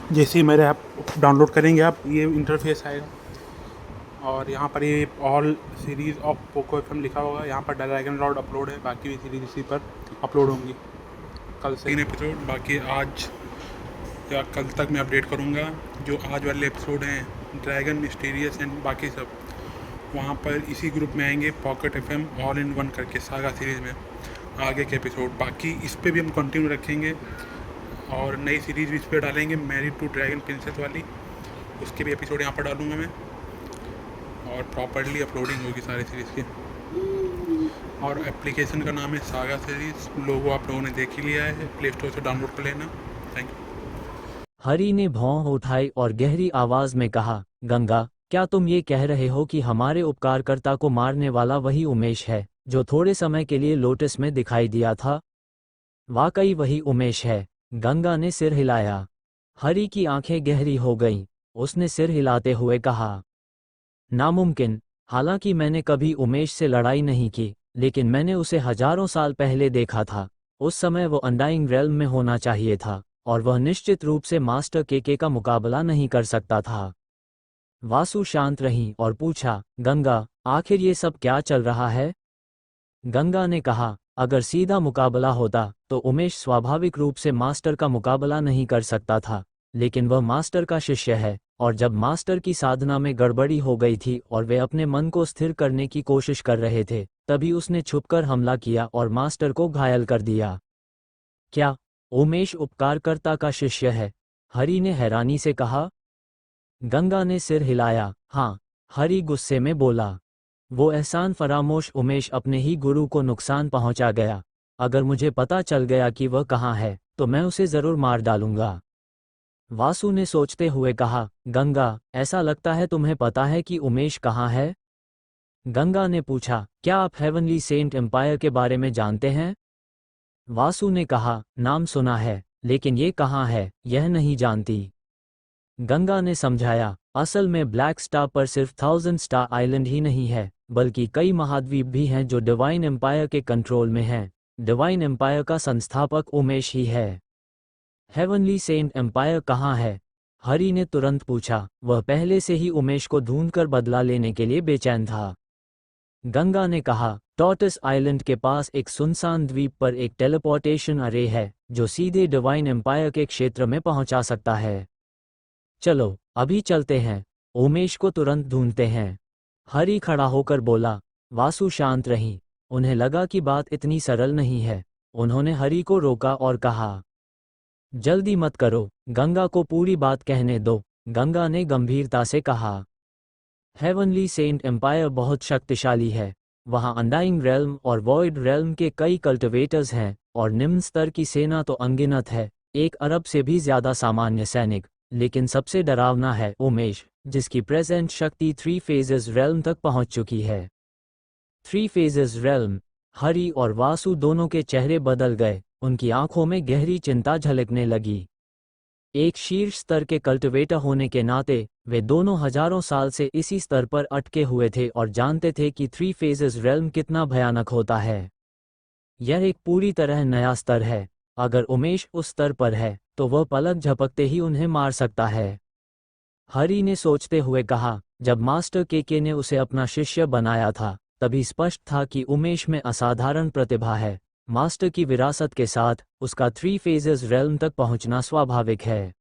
जैसे ही मेरे app download करेंगे आप, ये इंटरफेस आएगा और यहाँ पर ये all series of Poco FM लिखा होगा। यहाँ पर ड्रैगन लॉर्ड अपलोड है, बाकी भी सीरीज इसी पर अपलोड होंगी। कल से 3 एपिसोड बाकी, आज या कल तक मैं अपडेट करूँगा। जो आज वाले एपिसोड हैं ड्रैगन, मिस्टीरियस एंड बाकी सब, वहाँ पर इसी ग्रुप में आएंगे pocket FM all in one करके सागा सीरीज़ में आगे के एपिसोड। बाकी इस पर भी हम कंटिन्यू रखेंगे और नई सीरीज़ भी इस पर डालेंगे, मैरिड टू ड्रैगन प्रिंसेस वाली, उसके भी एपिसोड यहाँ पर डालूँगा मैं और प्रॉपरली अपलोडिंग होगी सारी सीरीज़ की। और एप्लीकेशन का नाम है सागा सीरीज़। लोगो आप लोगों ने देख ही लिया है, प्ले स्टोर से डाउनलोड कर लेना। Thank you. हरी ने भौं उठाई और गहरी आवाज में कहा, गंगा, क्या तुम ये कह रहे हो कि हमारे उपकारकर्ता को मारने वाला वही उमेश है जो थोड़े समय के लिए लोटस में दिखाई दिया था? वाकई वही उमेश है। गंगा ने सिर हिलाया। हरी की आंखें गहरी हो गईं। उसने सिर हिलाते हुए कहा, नामुमकिन। हालांकि मैंने कभी उमेश से लड़ाई नहीं की, लेकिन मैंने उसे हजारों साल पहले देखा था। उस समय वो अनडाइंग रेल्म में होना चाहिए था, और वह निश्चित रूप से मास्टर केके का मुकाबला नहीं कर सकता था। वासु शांत रही और पूछा, गंगा, आखिर ये सब क्या चल रहा है? गंगा ने कहा, अगर सीधा मुकाबला होता तो उमेश स्वाभाविक रूप से मास्टर का मुकाबला नहीं कर सकता था, लेकिन वह मास्टर का शिष्य है, और जब मास्टर की साधना में गड़बड़ी हो गई थी और वे अपने मन को स्थिर करने की कोशिश कर रहे थे, तभी उसने छुपकर हमला किया और मास्टर को घायल कर दिया। क्या उमेश उपकारकर्ता का शिष्य है? हरी ने हैरानी से कहा। गंगा ने सिर हिलाया। हाँ, हरी गुस्से में बोला। वो एहसान फरामोश उमेश अपने ही गुरु को नुकसान पहुंचा गया। अगर मुझे पता चल गया कि वह कहाँ है, तो मैं उसे जरूर मार डालूंगा। वासु ने सोचते हुए कहा, गंगा, ऐसा लगता है तुम्हें पता है कि उमेश कहाँ है? गंगा ने पूछा, क्या आप हेवनली सेंट एम्पायर के बारे में जानते हैं? वासु ने कहा, नाम सुना है, लेकिन ये कहाँ है, यह नहीं जानती। गंगा ने समझाया, असल में ब्लैक स्टार पर सिर्फ 1000 स्टार आइलैंड ही नहीं है, बल्कि कई महाद्वीप भी हैं जो डिवाइन एम्पायर के कंट्रोल में हैं। डिवाइन एम्पायर का संस्थापक उमेश ही है। हेवनली सेंट एम्पायर कहाँ है? हरी ने तुरंत पूछा। वह पहले से ही उमेश को ढूंढकर बदला लेने के लिए बेचैन था। गंगा ने कहा, टॉर्टस आइलैंड के पास एक सुनसान द्वीप पर एक टेलीपोर्टेशन अरे है जो सीधे डिवाइन एम्पायर के क्षेत्र में पहुंचा सकता है। चलो, अभी चलते हैं, उमेश को तुरंत ढूंढते हैं। हरी खड़ा होकर बोला। वासु शांत रहीं। उन्हें लगा कि बात इतनी सरल नहीं है। उन्होंने हरी को रोका और कहा, जल्दी मत करो, गंगा को पूरी बात कहने दो। गंगा ने गंभीरता से कहा, हेवनली सेंट एम्पायर बहुत शक्तिशाली है। वहाँ अनडाइंग रेल्म और वॉइड रेल्म के कई कल्टिवेटर्स हैं, और निम्न स्तर की सेना तो अनगिनत है, 1 अरब से भी ज्यादा सामान्य सैनिक। लेकिन सबसे डरावना है उमेश, जिसकी प्रेजेंट शक्ति 3 फेजेस रेल्म तक पहुंच चुकी है। 3 फेजेस रेल्म। हरी और वासु दोनों के चेहरे बदल गए। उनकी आंखों में गहरी चिंता झलकने लगी। एक शीर्ष स्तर के कल्टिवेटर होने के नाते वे दोनों हजारों साल से इसी स्तर पर अटके हुए थे और जानते थे कि 3 फेजेस रेल्म कितना भयानक होता है। यह एक पूरी तरह नया स्तर है। अगर उमेश उस स्तर पर है, तो वह पलक झपकते ही उन्हें मार सकता है। हरी ने सोचते हुए कहा, जब मास्टर केके ने उसे अपना शिष्य बनाया था, तभी स्पष्ट था कि उमेश में असाधारण प्रतिभा है। मास्टर की विरासत के साथ उसका 3 फेजेस रेल्म तक पहुंचना स्वाभाविक है।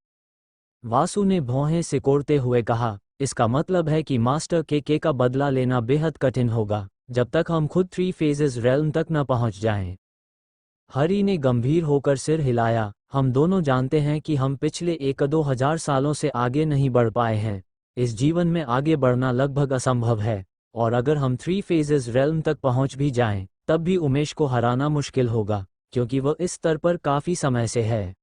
वासु ने भौहें सिकोड़ते हुए कहा, इसका मतलब है कि मास्टर केके का बदला लेना बेहद कठिन होगा, जब तक हम खुद 3 फेजेस रेल्म तक न पहुंच जाएं। हरी ने गंभीर होकर सिर हिलाया। हम दोनों जानते हैं कि हम पिछले 1-2 हजार सालों से आगे नहीं बढ़ पाए हैं। इस जीवन में आगे बढ़ना लगभग असंभव है, और अगर हम 3 फेजेस रेल्म तक पहुंच भी जाएं, तब भी उमेश को हराना मुश्किल होगा, क्योंकि वह इस स्तर पर काफी समय से है।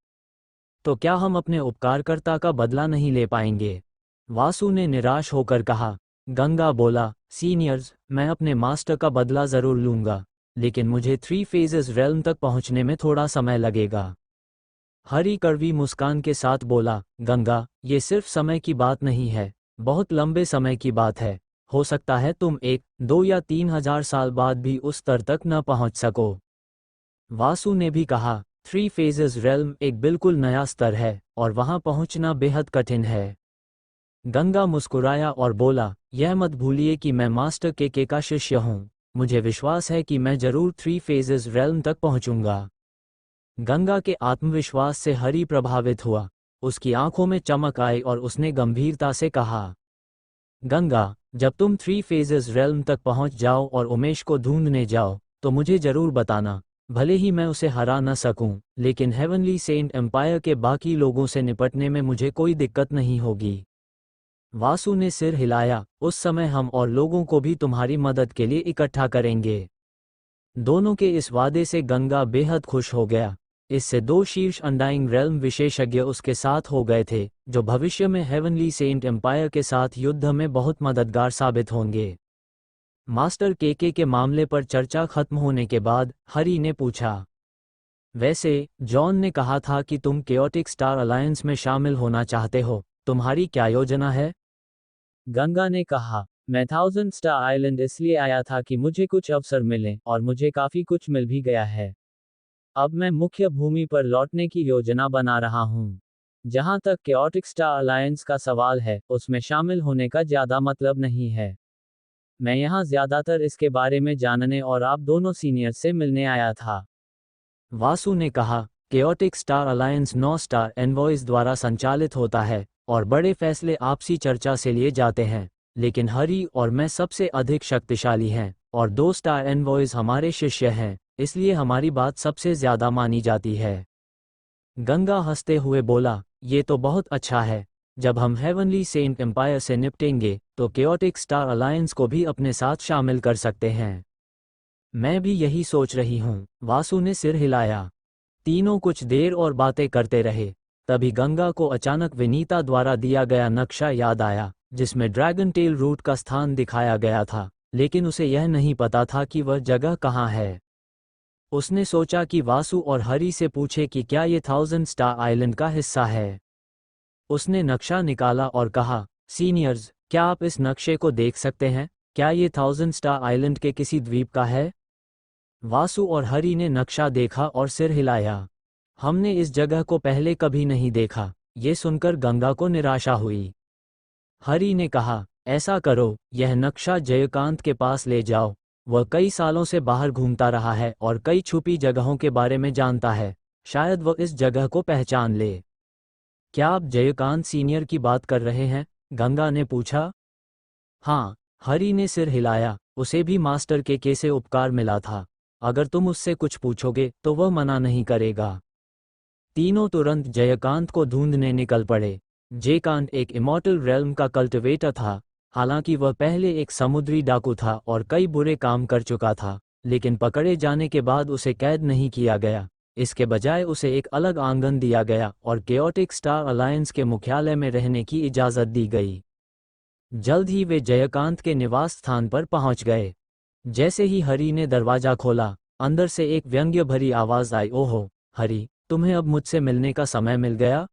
तो क्या हम अपने उपकारकर्ता का बदला नहीं ले पाएंगे? वासु ने निराश होकर कहा। गंगा बोला, सीनियर्स, मैं अपने मास्टर का बदला जरूर लूंगा, लेकिन मुझे 3 फेजेस रेल्म तक पहुंचने में थोड़ा समय लगेगा। हरी कड़वी मुस्कान के साथ बोला, गंगा, ये सिर्फ समय की बात नहीं है, बहुत लंबे समय की बात है। हो सकता है तुम 1, 2 या 3 हजार साल बाद भी उस स्तर तक न पहुंच सको। वासु ने भी कहा, थ्री फेजेस रेल्म एक बिल्कुल नया स्तर है और वहां पहुंचना बेहद कठिन है। गंगा मुस्कुराया और बोला, यह मत भूलिए कि मैं मास्टर के का शिष्य हूँ। मुझे विश्वास है कि मैं जरूर थ्री फेजेस रेल्म तक पहुंचूंगा। गंगा के आत्मविश्वास से हरि प्रभावित हुआ। उसकी आंखों में चमक आई और उसने गंभीरता से कहा, गंगा, जब तुम थ्री फेजेस रेल्म तक पहुंच जाओ और उमेश को ढूंढने जाओ तो मुझे जरूर बताना। भले ही मैं उसे हरा न सकूं, लेकिन हेवनली सेंट एम्पायर के बाकी लोगों से निपटने में मुझे कोई दिक्कत नहीं होगी। वासु ने सिर हिलाया, उस समय हम और लोगों को भी तुम्हारी मदद के लिए इकट्ठा करेंगे। दोनों के इस वादे से गंगा बेहद खुश हो गया। इससे दो शीर्ष अनडाइंग रेल्म विशेषज्ञ उसके साथ हो गए थे, जो भविष्य में हेवनली सेंट एम्पायर के साथ युद्ध में बहुत मददगार साबित होंगे। मास्टर के मामले पर चर्चा खत्म होने के बाद हरी ने पूछा, वैसे जॉन ने कहा था कि तुम केओटिक स्टार अलायंस में शामिल होना चाहते हो, तुम्हारी क्या योजना है? गंगा ने कहा, मैं थाउजेंड स्टार आइलैंड इसलिए आया था कि मुझे कुछ अवसर मिले और मुझे काफी कुछ मिल भी गया है। अब मैं मुख्य भूमि पर लौटने की योजना बना रहा हूँ। जहाँ तक केओटिक स्टार अलायंस का सवाल है, उसमें शामिल होने का ज्यादा मतलब नहीं है। मैं यहाँ ज्यादातर इसके बारे में जानने और आप दोनों सीनियर से मिलने आया था। वासु ने कहा, chaotic star alliance 9 star envoys द्वारा संचालित होता है और बड़े फैसले आपसी चर्चा से लिए जाते हैं, लेकिन हरी और मैं सबसे अधिक शक्तिशाली हैं और 2 स्टार एनवॉयज हमारे शिष्य हैं, इसलिए हमारी बात सबसे ज्यादा मानी जाती है। गंगा हंसते हुए बोला, ये तो बहुत अच्छा है। जब हम हेवनली सेंट एम्पायर से निपटेंगे तो केओटिक स्टार अलायंस को भी अपने साथ शामिल कर सकते हैं। मैं भी यही सोच रही हूँ, वासु ने सिर हिलाया। तीनों कुछ देर और बातें करते रहे। तभी गंगा को अचानक विनीता द्वारा दिया गया नक्शा याद आया, जिसमें ड्रैगन टेल रूट का स्थान दिखाया गया था, लेकिन उसे यह नहीं पता था कि वह जगह कहाँ है। उसने सोचा कि वासु और हरी से पूछे कि क्या ये थाउजेंड स्टार आइलैंड का हिस्सा है। उसने नक्शा निकाला और कहा, सीनियर्स, क्या आप इस नक्शे को देख सकते हैं? क्या ये थाउजेंड स्टार आइलैंड के किसी द्वीप का है? वासु और हरी ने नक्शा देखा और सिर हिलाया। हमने इस जगह को पहले कभी नहीं देखा। ये सुनकर गंगा को निराशा हुई। हरी ने कहा, ऐसा करो, यह नक्शा जयकांत के पास ले जाओ। वह कई सालों से बाहर घूमता रहा है और कई छुपी जगहों के बारे में जानता है। शायद वह इस जगह को पहचान ले। क्या आप जयकांत सीनियर की बात कर रहे हैं? गंगा ने पूछा। हाँ, हरी ने सिर हिलाया। उसे भी मास्टर के से उपकार मिला था। अगर तुम उससे कुछ पूछोगे तो वह मना नहीं करेगा। तीनों तुरंत जयकांत को ढूंढने निकल पड़े। जयकांत एक इमॉर्टल रेल्म का कल्टिवेटर था। हालांकि वह पहले एक समुद्री डाकू था और कई बुरे काम कर चुका था, लेकिन पकड़े जाने के बाद उसे कैद नहीं किया गया। इसके बजाय उसे एक अलग आंगन दिया गया और केओटिक स्टार अलायंस के मुख्यालय में रहने की इजाज़त दी गई। जल्द ही वे जयकांत के निवास स्थान पर पहुंच गए। जैसे ही हरी ने दरवाजा खोला, अंदर से एक व्यंग्य भरी आवाज आई, ओहो हरी, तुम्हें अब मुझसे मिलने का समय मिल गया।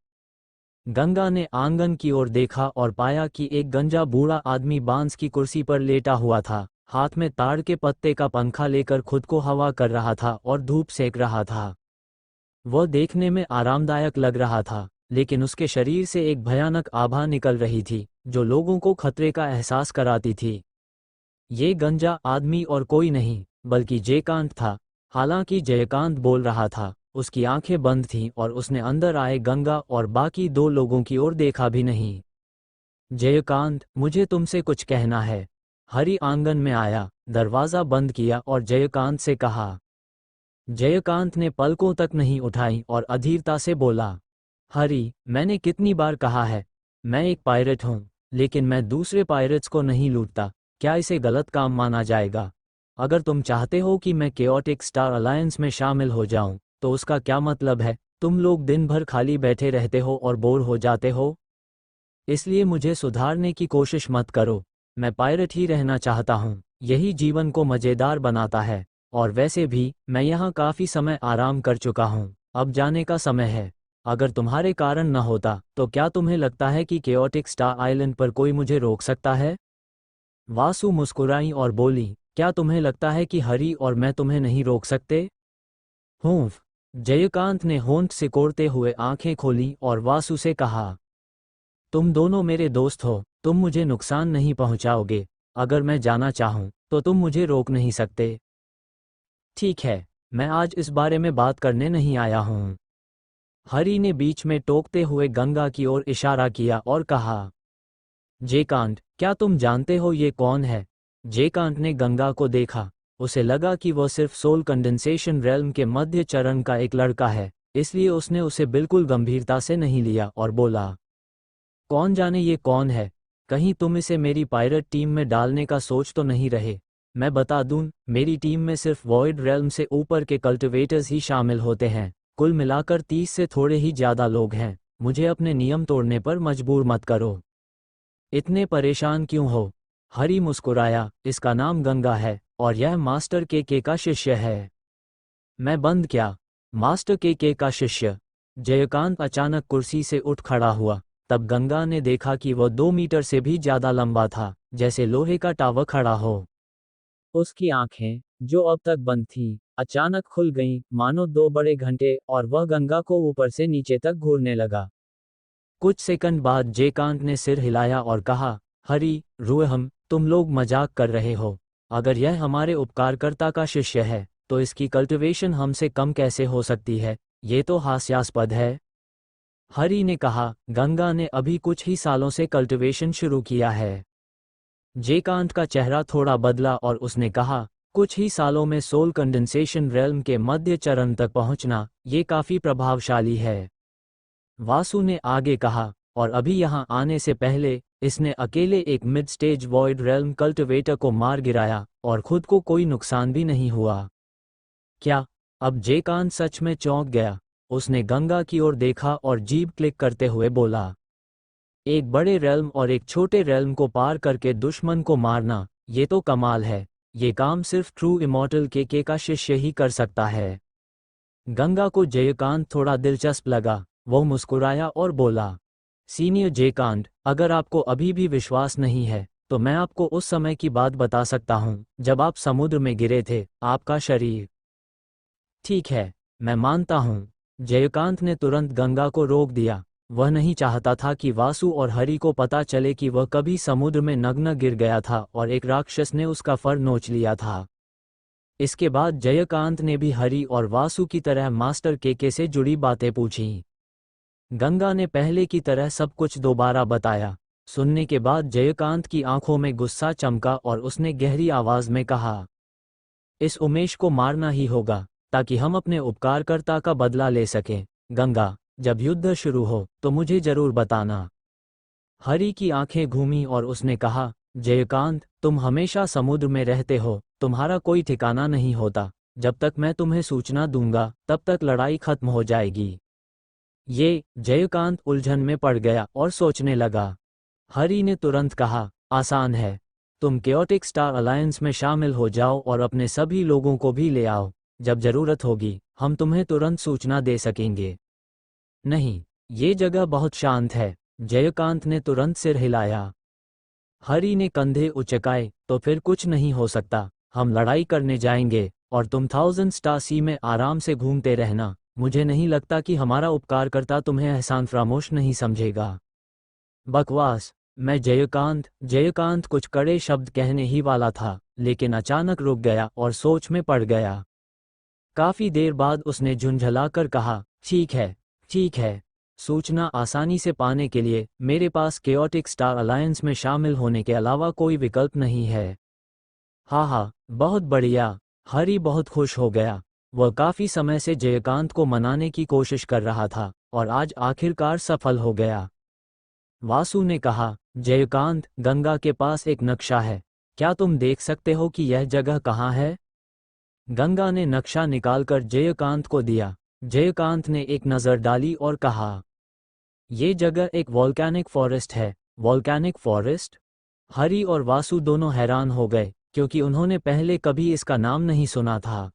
गंगा ने आंगन की ओर देखा और पाया कि एक गंजा बूढ़ा आदमी बांस की कुर्सी पर लेटा हुआ था, हाथ में ताड़ के पत्ते का पंखा लेकर खुद को हवा कर रहा था और धूप सेक रहा था। वह देखने में आरामदायक लग रहा था, लेकिन उसके शरीर से एक भयानक आभा निकल रही थी, जो लोगों को खतरे का एहसास कराती थी। ये गंजा आदमी और कोई नहीं, बल्कि जयकांत था। हालांकि जयकांत बोल रहा था, उसकी आंखें बंद थीं और उसने अंदर आए गंगा और बाकी दो लोगों की ओर देखा भी नहीं। जयकांत, मुझे तुमसे कुछ कहना है। हरी आंगन में आया, दरवाजा बंद किया और जयकांत से कहा। जयकांत ने पलकों तक नहीं उठाई और अधीरता से बोला, हरी, मैंने कितनी बार कहा है, मैं एक पायरेट हूँ, लेकिन मैं दूसरे पायरेट्स को नहीं लूटता। क्या इसे गलत काम माना जाएगा? अगर तुम चाहते हो कि मैं केओटिक स्टार अलायंस में शामिल हो जाऊं, तो उसका क्या मतलब है? तुम लोग दिन भर खाली बैठे रहते हो और बोर हो जाते हो। इसलिए मुझे सुधारने की कोशिश मत करो। मैं पायरेट ही रहना चाहता हूँ, यही जीवन को मज़ेदार बनाता है। और वैसे भी मैं यहाँ काफ़ी समय आराम कर चुका हूँ, अब जाने का समय है। अगर तुम्हारे कारण न होता तो क्या तुम्हें लगता है कि केओटिक स्टार आइलैंड पर कोई मुझे रोक सकता है? वासु मुस्कुराई और बोली, क्या तुम्हें लगता है कि हरी और मैं तुम्हें नहीं रोक सकते? हूँ। जयकांत ने होंठ सिकोड़ते हुए आंखें खोली और वासु से कहा, तुम दोनों मेरे दोस्त हो, तुम मुझे नुकसान नहीं पहुंचाओगे। अगर मैं जाना चाहूं तो तुम मुझे रोक नहीं सकते। ठीक है, मैं आज इस बारे में बात करने नहीं आया हूं। हरि ने बीच में टोकते हुए गंगा की ओर इशारा किया और कहा, जयकांत, क्या तुम जानते हो ये कौन है? जयकांत ने गंगा को देखा। उसे लगा कि वह सिर्फ सोल कंडेंसेशन रेल्म के मध्य चरण का एक लड़का है, इसलिए उसने उसे बिल्कुल गंभीरता से नहीं लिया और बोला, कौन जाने ये कौन है? कहीं तुम इसे मेरी पायरेट टीम में डालने का सोच तो नहीं रहे? मैं बता दूं, मेरी टीम में सिर्फ वॉइड रेल्म से ऊपर के कल्टिवेटर्स ही शामिल होते हैं। कुल मिलाकर 30 से थोड़े ही ज़्यादा लोग हैं। मुझे अपने नियम तोड़ने पर मजबूर मत करो। इतने परेशान क्यों हो? हरि मुस्कुराया, इसका नाम गंगा है और यह मास्टर के का शिष्य है। मैं बंद क्या? मास्टर के का शिष्य? जयकांत अचानक कुर्सी से उठ खड़ा हुआ। तब गंगा ने देखा कि वह 2 मीटर से भी ज्यादा लंबा था, जैसे लोहे का टावर खड़ा हो। उसकी आंखें, जो अब तक बंद थीं, अचानक खुल गईं, मानो 2 बड़े घंटे, और वह गंगा को ऊपर से नीचे तक घूरने लगा। कुछ सेकंड बाद जयकांत ने सिर हिलाया और कहा, हरि, रूहम, तुम लोग मजाक कर रहे हो। अगर यह हमारे उपकारकर्ता का शिष्य है, तो इसकी कल्टिवेशन हमसे कम कैसे हो सकती है? ये तो हास्यास्पद है। हरि ने कहा, गंगा ने अभी कुछ ही सालों से कल्टिवेशन शुरू किया है। जयकांत का चेहरा थोड़ा बदला और उसने कहा, कुछ ही सालों में सोल कंडेंसेशन रेल्म के मध्य चरण तक पहुंचना, ये काफी प्रभावशाली है। वासु ने आगे कहा, और अभी यहाँ आने से पहले इसने अकेले एक mid stage void realm cultivator को मार गिराया और खुद को कोई नुकसान भी नहीं हुआ। क्या? अब जयकांत सच में चौंक गया। उसने गंगा की ओर देखा और जीभ क्लिक करते हुए बोला, एक बड़े रेल्म और एक छोटे रेल्म को पार करके दुश्मन को मारना, ये तो कमाल है। ये काम सिर्फ ट्रू इमॉर्टल के का शिष्य ही कर सकता है। गंगा को जयकांत थोड़ा दिलचस्प लगा। वो मुस्कुराया और बोला, सीनियर जयकांत, अगर आपको अभी भी विश्वास नहीं है, तो मैं आपको उस समय की बात बता सकता हूँ जब आप समुद्र में गिरे थे, आपका शरीर। ठीक है, मैं मानता हूँ। जयकांत ने तुरंत गंगा को रोक दिया। वह नहीं चाहता था कि वासु और हरि को पता चले कि वह कभी समुद्र में नग्न गिर गया था और एक राक्षस ने उसका फर नोच लिया था। इसके बाद जयकांत ने भी हरि और वासु की तरह मास्टर के से जुड़ी बातें पूछीं। गंगा ने पहले की तरह सब कुछ दोबारा बताया। सुनने के बाद जयकांत की आंखों में गुस्सा चमका और उसने गहरी आवाज में कहा, इस उमेश को मारना ही होगा, ताकि हम अपने उपकारकर्ता का बदला ले सकें। गंगा, जब युद्ध शुरू हो तो मुझे जरूर बताना। हरि की आंखें घूमी और उसने कहा, जयकांत, तुम हमेशा समुद्र में रहते हो, तुम्हारा कोई ठिकाना नहीं होता। जब तक मैं तुम्हें सूचना दूंगा, तब तक लड़ाई खत्म हो जाएगी। ये, जयकांत उलझन में पड़ गया और सोचने लगा। हरि ने तुरंत कहा, आसान है। तुम केओटिक स्टार अलायंस में शामिल हो जाओ और अपने सभी लोगों को भी ले आओ। जब जरूरत होगी, हम तुम्हें तुरंत सूचना दे सकेंगे। नहीं, ये जगह बहुत शांत है। जयकांत ने तुरंत सिर हिलाया। हरि ने कंधे उचकाए, तो फिर कुछ नहीं हो सकता। हम लड़ाई करने जाएंगे और तुम 1000 स्टार सी में आराम से घूमते रहना। मुझे नहीं लगता कि हमारा उपकारकर्ता तुम्हें एहसान फरामोश नहीं समझेगा। बकवास। मैं जयकांत कुछ कड़े शब्द कहने ही वाला था, लेकिन अचानक रुक गया और सोच में पड़ गया। काफी देर बाद उसने झुंझलाकर कहा, ठीक है। सूचना आसानी से पाने के लिए मेरे पास केओटिक स्टार अलायंस में शामिल होने के अलावा कोई विकल्प नहीं है। हाँ, बहुत बढ़िया। हरि बहुत खुश हो गया। वह काफी समय से जयकांत को मनाने की कोशिश कर रहा था और आज आखिरकार सफल हो गया। वासु ने कहा, जयकांत, गंगा के पास एक नक्शा है। क्या तुम देख सकते हो कि यह जगह कहाँ है? गंगा ने नक्शा निकालकर जयकांत को दिया। जयकांत ने एक नज़र डाली और कहा, ये जगह एक वॉल्केनिक फॉरेस्ट है। Volcanic forest? हरि और वासु दोनों हैरान हो गए, क्योंकि उन्होंने पहले कभी इसका नाम नहीं सुना था।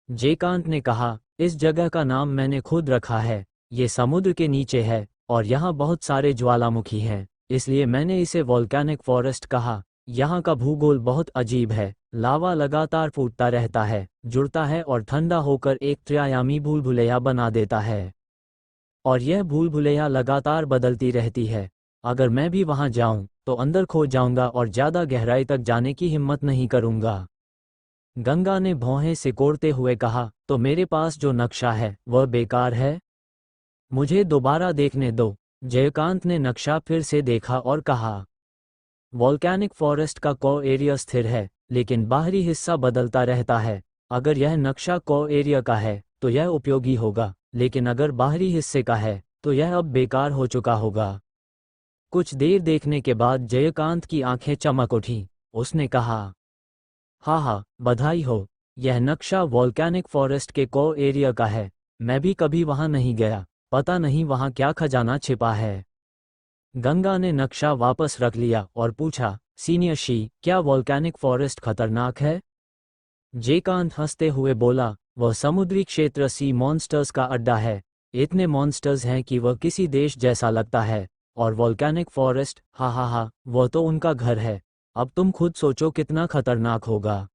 जयकांत ने कहा, इस जगह का नाम मैंने खुद रखा है। ये समुद्र के नीचे है और यहाँ बहुत सारे ज्वालामुखी हैं, इसलिए मैंने इसे वॉल्केनिक फॉरेस्ट कहा। यहाँ का भूगोल बहुत अजीब है। लावा लगातार फूटता रहता है, जुड़ता है और ठंडा होकर एक त्रिआयामी भूल भुलैया बना देता है। और यह भूल भुलैया लगातार बदलती रहती है। अगर मैं भी वहां जाऊं तो अंदर खो जाऊंगा और ज्यादा गहराई तक जाने की हिम्मत नहीं करूंगा। गंगा ने भौहें सिकोड़ते हुए कहा, तो मेरे पास जो नक्शा है वह बेकार है। मुझे दोबारा देखने दो। जयकांत ने नक्शा फिर से देखा और कहा, वॉल्कैनिक फॉरेस्ट का कोर एरिया स्थिर है, लेकिन बाहरी हिस्सा बदलता रहता है। अगर यह नक्शा कोर एरिया का है तो यह उपयोगी होगा, लेकिन अगर बाहरी हिस्से का है तो यह अब बेकार हो चुका होगा। कुछ देर देखने के बाद जयकांत की आंखें चमक उठीं। उसने कहा, हाँ, बधाई हो। यह नक्शा वॉल्कैनिक फॉरेस्ट के कोर एरिया का है। मैं भी कभी वहां नहीं गया, पता नहीं वहां क्या खजाना छिपा है। गंगा ने नक्शा वापस रख लिया और पूछा, सीनियर शी, क्या वॉल्कैनिक फॉरेस्ट खतरनाक है? जयकांत हंसते हुए बोला, वह समुद्री क्षेत्र सी मॉन्स्टर्स का अड्डा है। इतने मॉन्स्टर्स हैं कि वह किसी देश जैसा लगता है। और वॉल्कैनिक फॉरेस्ट, हा, वह तो उनका घर है। अब तुम खुद सोचो कितना खतरनाक होगा।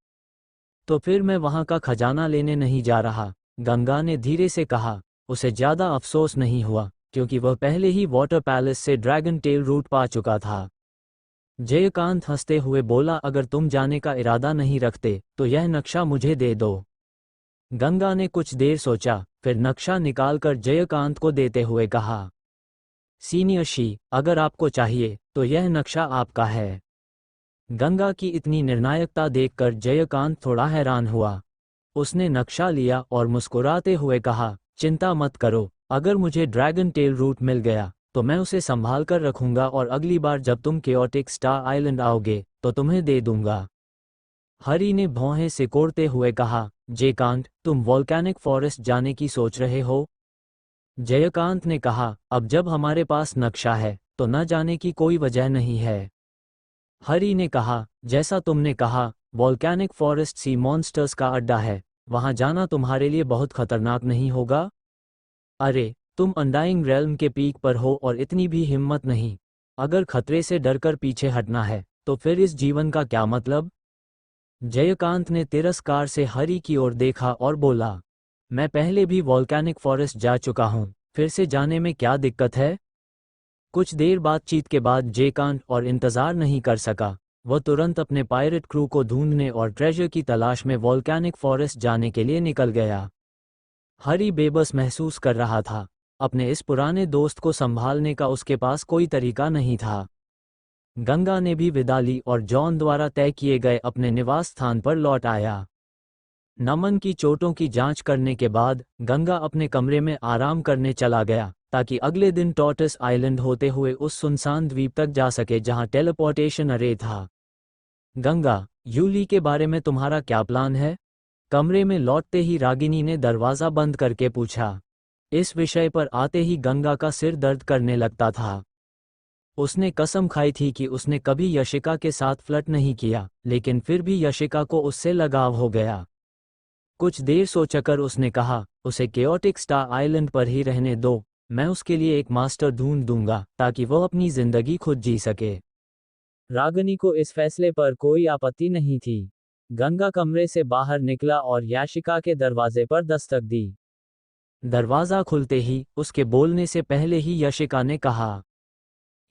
तो फिर मैं वहां का खजाना लेने नहीं जा रहा, गंगा ने धीरे से कहा। उसे ज्यादा अफसोस नहीं हुआ, क्योंकि वह पहले ही वाटर पैलेस से ड्रैगन टेल रूट पा चुका था। जयकांत हंसते हुए बोला, अगर तुम जाने का इरादा नहीं रखते तो यह नक्शा मुझे दे दो। गंगा ने कुछ देर सोचा, फिर नक्शा निकालकर जयकांत को देते हुए कहा, सीनियर शी, अगर आपको चाहिए तो यह नक्शा आपका है। गंगा की इतनी निर्णायकता देखकर जयकांत थोड़ा हैरान हुआ। उसने नक्शा लिया और मुस्कुराते हुए कहा, चिंता मत करो, अगर मुझे ड्रैगन टेल रूट मिल गया तो मैं उसे संभाल कर रखूंगा और अगली बार जब तुम केओटिक स्टार आइलैंड आओगे तो तुम्हें दे दूंगा। हरी ने भौहें सिकोड़ते हुए कहा, जयकांत, तुम वॉल्कैनिक फॉरेस्ट जाने की सोच रहे हो? जयकांत ने कहा, अब जब हमारे पास नक्शा है तो न जाने की कोई वजह नहीं है। हरी ने कहा, जैसा तुमने कहा, वॉल्कैनिक फॉरेस्ट सी मॉन्स्टर्स का अड्डा है। वहां जाना तुम्हारे लिए बहुत खतरनाक नहीं होगा? अरे, तुम अनडाइंग रेल्म के पीक पर हो और इतनी भी हिम्मत नहीं। अगर खतरे से डरकर पीछे हटना है तो फिर इस जीवन का क्या मतलब? जयकांत ने तिरस्कार से हरी की ओर देखा और बोला, मैं पहले भी वॉल्कैनिक फॉरेस्ट जा चुका हूं, फिर से जाने में क्या दिक्कत है? कुछ देर बातचीत के बाद जयकांत और इंतजार नहीं कर सका। वह तुरंत अपने पायरेट क्रू को ढूंढने और ट्रेजर की तलाश में वॉल्कैनिक फॉरेस्ट जाने के लिए निकल गया। हरी बेबस महसूस कर रहा था। अपने इस पुराने दोस्त को संभालने का उसके पास कोई तरीका नहीं था। गंगा ने भी विदा ली और जॉन द्वारा तय किए गए अपने निवास स्थान पर लौट आया। नमन की चोटों की जांच करने के बाद गंगा अपने कमरे में आराम करने चला गया, ताकि अगले दिन टॉर्टस आइलैंड होते हुए उस सुनसान द्वीप तक जा सके जहां टेलीपोर्टेशन अरे था। गंगा, यूली के बारे में तुम्हारा क्या प्लान है? कमरे में लौटते ही रागिनी ने दरवाजा बंद करके पूछा। इस विषय पर आते ही गंगा का सिर दर्द करने लगता था। उसने कसम खाई थी कि उसने कभी यशिका के साथ फ्लर्ट नहीं किया, लेकिन फिर भी यशिका को उससे लगाव हो गया। कुछ देर सोचकर उसने कहा, उसे केओटिक स्टार आइलैंड पर ही रहने दो। मैं उसके लिए एक मास्टर ढूंढ दूंगा ताकि वह अपनी जिंदगी खुद जी सके। रागिनी को इस फैसले पर कोई आपत्ति नहीं थी। गंगा कमरे से बाहर निकला और याशिका के दरवाजे पर दस्तक दी। दरवाजा खुलते ही उसके बोलने से पहले ही यशिका ने कहा,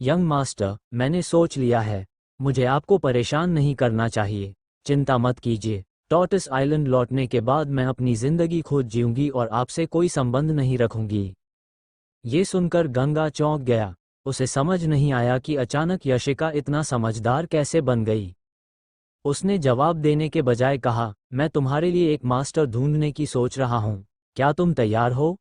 यंग मास्टर, मैंने सोच लिया है। मुझे आपको परेशान नहीं करना चाहिए। चिंता मत कीजिए। टॉर्टस आइलैंड लौटने के बाद मैं अपनी जिंदगी खुद जीऊंगी और आपसे कोई संबंध नहीं रखूंगी। ये सुनकर गंगा चौंक गया। उसे समझ नहीं आया कि अचानक यशिका इतना समझदार कैसे बन गई। उसने जवाब देने के बजाय कहा, मैं तुम्हारे लिए एक मास्टर ढूंढने की सोच रहा हूं। क्या तुम तैयार हो?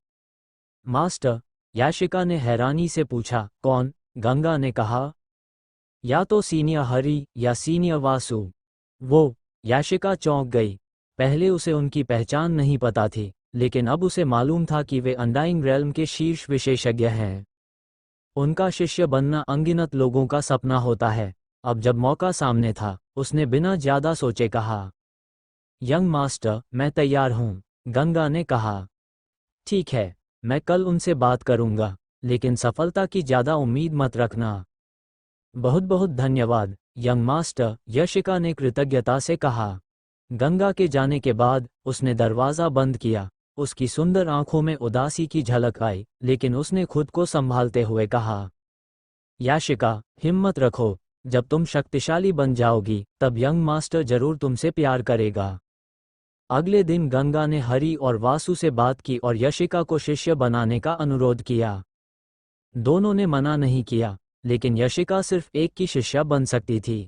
मास्टर? याशिका ने हैरानी से पूछा। कौन? गंगा ने कहा, या तो सीनियर हरी या सीनियर वासु। वो? याशिका चौंक गई। पहले उसे उनकी पहचान नहीं पता थी, लेकिन अब उसे मालूम था कि वे अनडाइंग रेल्म के शीर्ष विशेषज्ञ हैं। उनका शिष्य बनना अनगिनत लोगों का सपना होता है। अब जब मौका सामने था, उसने बिना ज्यादा सोचे कहा, यंग मास्टर, मैं तैयार हूं। गंगा ने कहा, ठीक है, मैं कल उनसे बात करूंगा, लेकिन सफलता की ज्यादा उम्मीद मत रखना। बहुत बहुत धन्यवाद यंग मास्टर, यशिका ने कृतज्ञता से कहा। गंगा के जाने के बाद उसने दरवाज़ा बंद किया। उसकी सुंदर आंखों में उदासी की झलक आई, लेकिन उसने खुद को संभालते हुए कहा, याशिका, हिम्मत रखो। जब तुम शक्तिशाली बन जाओगी तब यंग मास्टर जरूर तुमसे प्यार करेगा। अगले दिन गंगा ने हरि और वासु से बात की और यशिका को शिष्य बनाने का अनुरोध किया। दोनों ने मना नहीं किया, लेकिन यशिका सिर्फ एक की शिष्या बन सकती थी।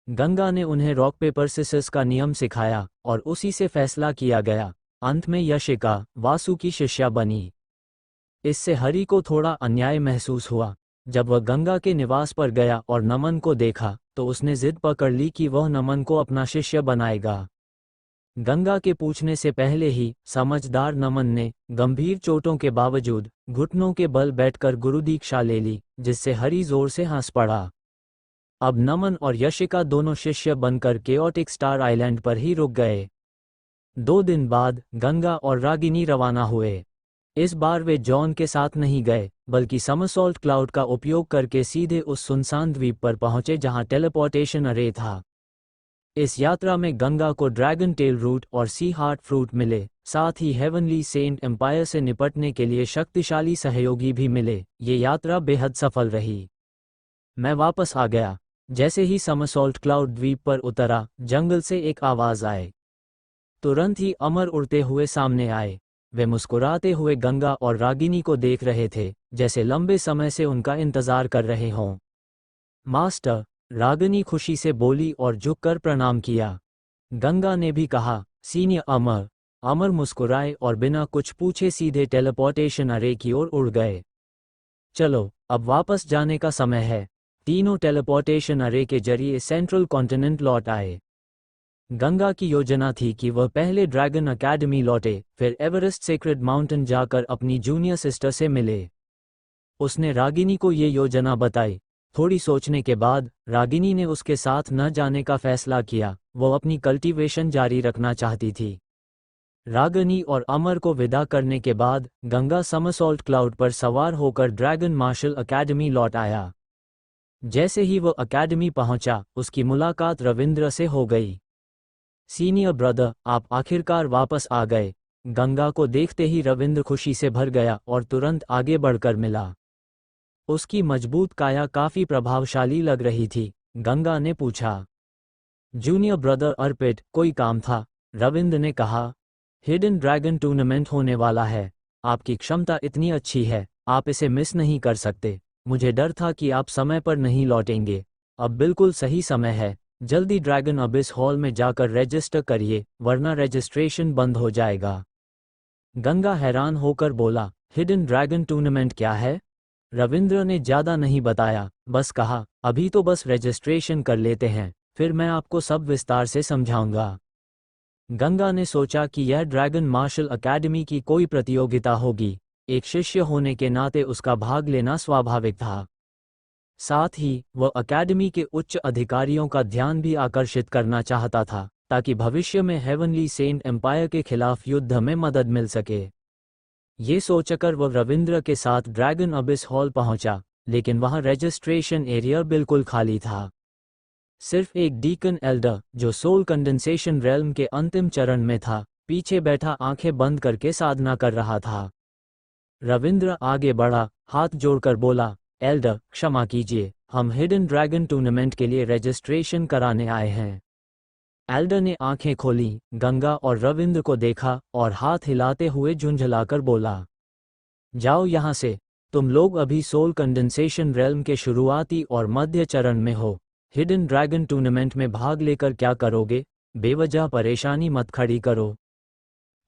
गंगा ने उन्हें रॉक पेपर सिसर्स का नियम सिखाया और उसी से फैसला किया गया। अंत में यशिका वासु की शिष्या बनी। इससे हरि को थोड़ा अन्याय महसूस हुआ। जब वह गंगा के निवास पर गया और नमन को देखा तो उसने जिद पकड़ ली कि वह नमन को अपना शिष्य बनाएगा। गंगा के पूछने से पहले ही समझदार नमन ने गंभीर चोटों के बावजूद घुटनों के बल बैठकर गुरु दीक्षा ले ली, जिससे हरि जोर से हंस पड़ा। अब नमन और यशिका दोनों शिष्य बनकर केओटिक स्टार आइलैंड पर ही रुक गए। 2 दिन बाद गंगा और रागिनी रवाना हुए। इस बार वे जॉन के साथ नहीं गए, बल्कि समरसॉल्ट क्लाउड का उपयोग करके सीधे उस सुनसान द्वीप पर पहुंचे जहां टेलीपोर्टेशन अरे था। इस यात्रा में गंगा को ड्रैगन टेल रूट और सी हार्ट फ्रूट मिले, साथ ही हेवनली सेंट एम्पायर से निपटने के लिए शक्तिशाली सहयोगी भी मिले। ये यात्रा बेहद सफल रही। मैं वापस आ गया। जैसे ही समरसॉल्ट क्लाउड द्वीप पर उतरा, जंगल से एक आवाज आए। तुरंत ही अमर उड़ते हुए सामने आए। वे मुस्कुराते हुए गंगा और रागिनी को देख रहे थे, जैसे लंबे समय से उनका इंतजार कर रहे हों। मास्टर, रागिनी खुशी से बोली और झुककर प्रणाम किया। गंगा ने भी कहा, सीनियर अमर। अमर मुस्कुराए और बिना कुछ पूछे सीधे टेलीपोर्टेशन अरे की ओर उड़ गए। चलो, अब वापस जाने का समय है। तीनों टेलीपोर्टेशन अरे के जरिए सेंट्रल कॉन्टिनेंट लौट आए। गंगा की योजना थी कि वह पहले ड्रैगन अकेडमी लौटे, फिर एवरेस्ट सेक्रेड माउंटेन जाकर अपनी जूनियर सिस्टर से मिले। उसने रागिनी को ये योजना बताई। थोड़ी सोचने के बाद रागिनी ने उसके साथ न जाने का फैसला किया। वो अपनी कल्टीवेशन जारी रखना चाहती थी। रागिनी और अमर को विदा करने के बाद गंगा समरसॉल्ट क्लाउड पर सवार होकर ड्रैगन मार्शल अकेडमी लौट आया। जैसे ही वो अकेडमी पहुंचा, उसकी मुलाकात रविंद्र से हो गई। सीनियर ब्रदर, आप आखिरकार वापस आ गए। गंगा को देखते ही रविंद्र खुशी से भर गया और तुरंत आगे बढ़कर मिला। उसकी मजबूत काया काफी प्रभावशाली लग रही थी। गंगा ने पूछा, जूनियर ब्रदर अर्पित, कोई काम था? रविंद्र ने कहा, हिडन ड्रैगन टूर्नामेंट होने वाला है। आपकी क्षमता इतनी अच्छी है, आप इसे मिस नहीं कर सकते। मुझे डर था कि आप समय पर नहीं लौटेंगे। अब बिल्कुल सही समय है। जल्दी ड्रैगन अबिस हॉल में जाकर रजिस्टर करिए, वरना रजिस्ट्रेशन बंद हो जाएगा। गंगा हैरान होकर बोला, हिडन ड्रैगन टूर्नामेंट क्या है? रविंद्र ने ज़्यादा नहीं बताया, बस कहा, अभी तो बस रजिस्ट्रेशन कर लेते हैं, फिर मैं आपको सब विस्तार से समझाऊंगा। गंगा ने सोचा कि यह ड्रैगन मार्शल अकेडमी की कोई प्रतियोगिता होगी। एक शिष्य होने के नाते उसका भाग लेना स्वाभाविक था। साथ ही वह अकेडमी के उच्च अधिकारियों का ध्यान भी आकर्षित करना चाहता था, ताकि भविष्य में हेवनली सेंट एम्पायर के खिलाफ युद्ध में मदद मिल सके। ये सोचकर वह रविंद्र के साथ ड्रैगन अबिस हॉल पहुंचा, लेकिन वहां रजिस्ट्रेशन एरिया बिल्कुल खाली था। सिर्फ एक डीकन एल्डर, जो सोल कंडेंसेशन रेल्म के अंतिम चरण में था, पीछे बैठा आंखें बंद करके साधना कर रहा था। रविंद्र आगे बढ़ा, हाथ जोड़कर बोला, एल्डर, क्षमा कीजिए, हम हिडन ड्रैगन टूर्नामेंट के लिए रजिस्ट्रेशन कराने आए हैं। एल्डर ने आंखें खोली, गंगा और रविंद्र को देखा और हाथ हिलाते हुए झुंझलाकर बोला, जाओ यहाँ से। तुम लोग अभी सोल कंडेंसेशन रेल्म के शुरुआती और मध्य चरण में हो। हिडन ड्रैगन टूर्नामेंट में भाग लेकर क्या करोगे? बेवजह परेशानी मत खड़ी करो।